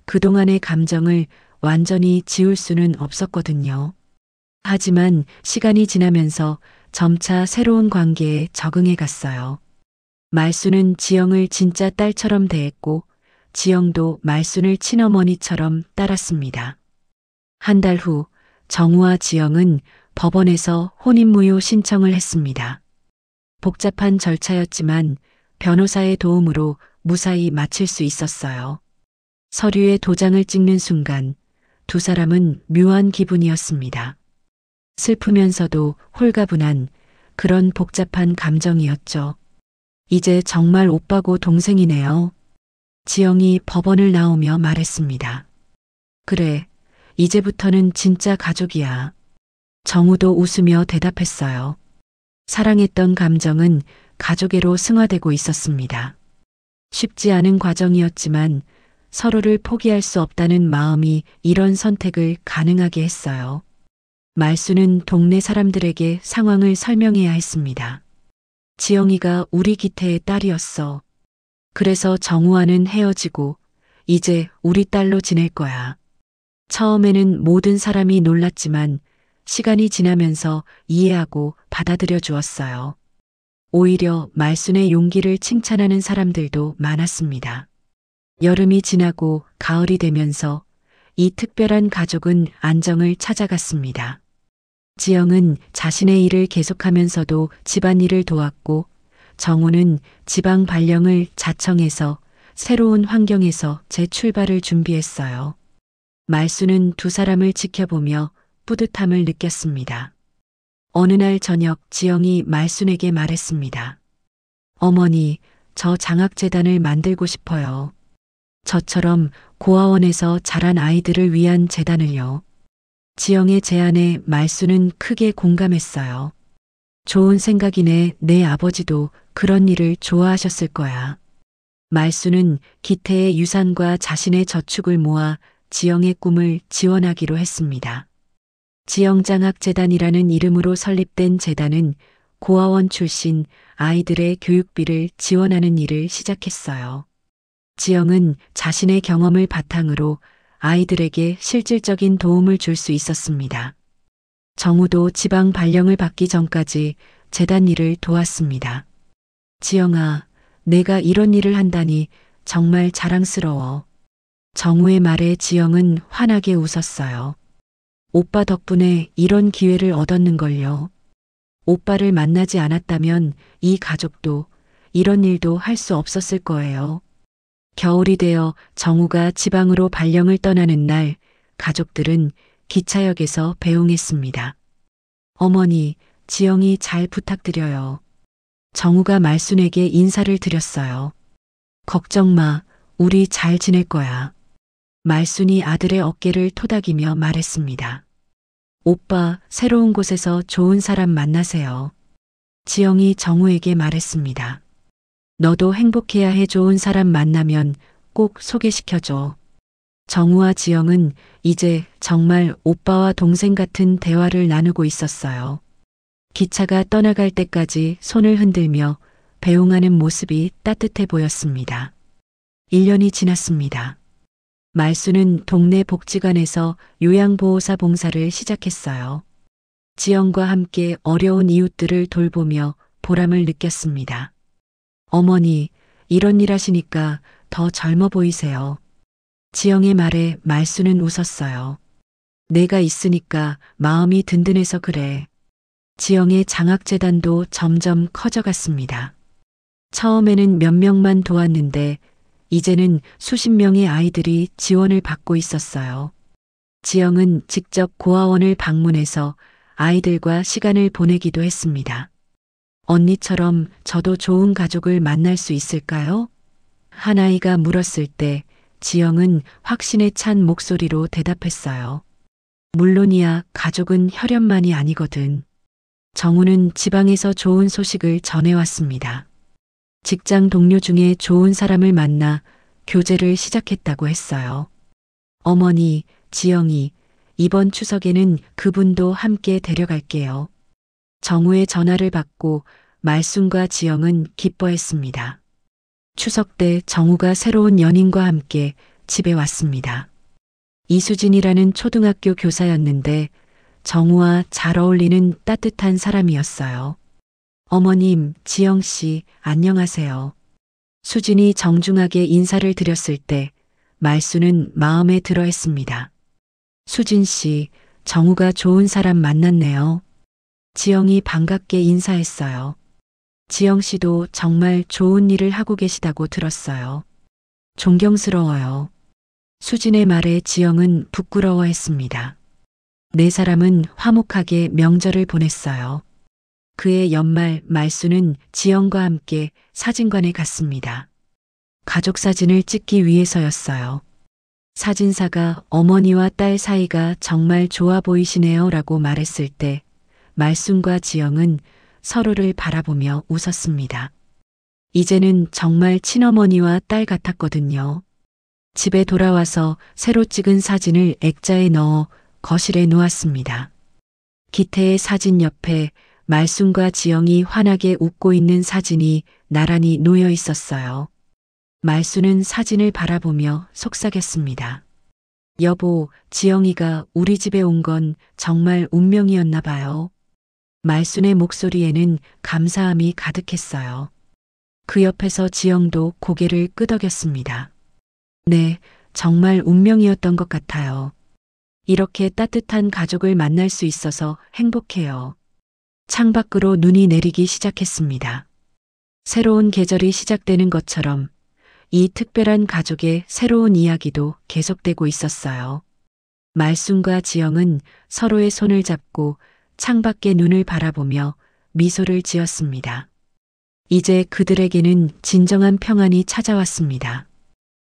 그동안의 감정을 완전히 지울 수는 없었거든요. 하지만 시간이 지나면서 점차 새로운 관계에 적응해 갔어요. 말순은 지영을 진짜 딸처럼 대했고 지영도 말순을 친어머니처럼 따랐습니다. 한 달 후 정우와 지영은 법원에서 혼인무효 신청을 했습니다. 복잡한 절차였지만 변호사의 도움으로 무사히 마칠 수 있었어요. 서류에 도장을 찍는 순간 두 사람은 묘한 기분이었습니다. 슬프면서도 홀가분한 그런 복잡한 감정이었죠. 이제 정말 오빠고 동생이네요. 지영이 법원을 나오며 말했습니다. 그래, 이제부터는 진짜 가족이야. 정우도 웃으며 대답했어요. 사랑했던 감정은 가족애로 승화되고 있었습니다. 쉽지 않은 과정이었지만 서로를 포기할 수 없다는 마음이 이런 선택을 가능하게 했어요. 말순은 동네 사람들에게 상황을 설명해야 했습니다. 지영이가 우리 기태의 딸이었어. 그래서 정우와는 헤어지고 이제 우리 딸로 지낼 거야. 처음에는 모든 사람이 놀랐지만 시간이 지나면서 이해하고 받아들여 주었어요. 오히려 말순의 용기를 칭찬하는 사람들도 많았습니다. 여름이 지나고 가을이 되면서 이 특별한 가족은 안정을 찾아갔습니다. 지영은 자신의 일을 계속하면서도 집안일을 도왔고 정우는 지방 발령을 자청해서 새로운 환경에서 재출발을 준비했어요. 말순은 두 사람을 지켜보며 뿌듯함을 느꼈습니다. 어느 날 저녁 지영이 말순에게 말했습니다. 어머니, 저 장학재단을 만들고 싶어요. 저처럼 고아원에서 자란 아이들을 위한 재단을요. 지영의 제안에 말순은 크게 공감했어요. 좋은 생각이네. 내 아버지도 그런 일을 좋아하셨을 거야. 말순은 기태의 유산과 자신의 저축을 모아 지영의 꿈을 지원하기로 했습니다. 지영장학재단이라는 이름으로 설립된 재단은 고아원 출신 아이들의 교육비를 지원하는 일을 시작했어요. 지영은 자신의 경험을 바탕으로 아이들에게 실질적인 도움을 줄 수 있었습니다. 정우도 지방 발령을 받기 전까지 재단 일을 도왔습니다. 지영아, 내가 이런 일을 한다니 정말 자랑스러워. 정우의 말에 지영은 환하게 웃었어요. 오빠 덕분에 이런 기회를 얻었는걸요. 오빠를 만나지 않았다면 이 가족도 이런 일도 할 수 없었을 거예요. 겨울이 되어 정우가 지방으로 발령을 떠나는 날 가족들은 기차역에서 배웅했습니다. 어머니, 지영이 잘 부탁드려요. 정우가 말순에게 인사를 드렸어요. 걱정 마, 우리 잘 지낼 거야. 말순이 아들의 어깨를 토닥이며 말했습니다. 오빠, 새로운 곳에서 좋은 사람 만나세요. 지영이 정우에게 말했습니다. 너도 행복해야 해. 좋은 사람 만나면 꼭 소개시켜줘. 정우와 지영은 이제 정말 오빠와 동생 같은 대화를 나누고 있었어요. 기차가 떠나갈 때까지 손을 흔들며 배웅하는 모습이 따뜻해 보였습니다. 1년이 지났습니다. 말수는 동네 복지관에서 요양보호사 봉사를 시작했어요. 지영과 함께 어려운 이웃들을 돌보며 보람을 느꼈습니다. 어머니, 이런 일 하시니까 더 젊어 보이세요. 지영의 말에 말수는 웃었어요. 내가 있으니까 마음이 든든해서 그래. 지영의 장학재단도 점점 커져갔습니다. 처음에는 몇 명만 도왔는데 이제는 수십 명의 아이들이 지원을 받고 있었어요. 지영은 직접 고아원을 방문해서 아이들과 시간을 보내기도 했습니다. 언니처럼 저도 좋은 가족을 만날 수 있을까요? 한 아이가 물었을 때 지영은 확신에 찬 목소리로 대답했어요. 물론이야, 가족은 혈연만이 아니거든. 정우는 지방에서 좋은 소식을 전해왔습니다. 직장 동료 중에 좋은 사람을 만나 교제를 시작했다고 했어요. 어머니, 지영이, 이번 추석에는 그분도 함께 데려갈게요. 정우의 전화를 받고 말순과 지영은 기뻐했습니다. 추석 때 정우가 새로운 연인과 함께 집에 왔습니다. 이수진이라는 초등학교 교사였는데 정우와 잘 어울리는 따뜻한 사람이었어요. 어머님, 지영 씨, 안녕하세요. 수진이 정중하게 인사를 드렸을 때 말수는 마음에 들어 했습니다. 수진 씨, 정우가 좋은 사람 만났네요. 지영이 반갑게 인사했어요. 지영 씨도 정말 좋은 일을 하고 계시다고 들었어요. 존경스러워요. 수진의 말에 지영은 부끄러워했습니다. 네 사람은 화목하게 명절을 보냈어요. 그해 연말 말수는 지영과 함께 사진관에 갔습니다. 가족 사진을 찍기 위해서였어요. 사진사가 어머니와 딸 사이가 정말 좋아 보이시네요 라고 말했을 때 말순과 지영은 서로를 바라보며 웃었습니다. 이제는 정말 친어머니와 딸 같았거든요. 집에 돌아와서 새로 찍은 사진을 액자에 넣어 거실에 놓았습니다. 기태의 사진 옆에 말순과 지영이 환하게 웃고 있는 사진이 나란히 놓여 있었어요. 말순은 사진을 바라보며 속삭였습니다. 여보, 지영이가 우리 집에 온 건 정말 운명이었나 봐요. 말순의 목소리에는 감사함이 가득했어요. 그 옆에서 지영도 고개를 끄덕였습니다. 네, 정말 운명이었던 것 같아요. 이렇게 따뜻한 가족을 만날 수 있어서 행복해요. 창밖으로 눈이 내리기 시작했습니다. 새로운 계절이 시작되는 것처럼 이 특별한 가족의 새로운 이야기도 계속되고 있었어요. 말순과 지영은 서로의 손을 잡고 창밖의 눈을 바라보며 미소를 지었습니다. 이제 그들에게는 진정한 평안이 찾아왔습니다.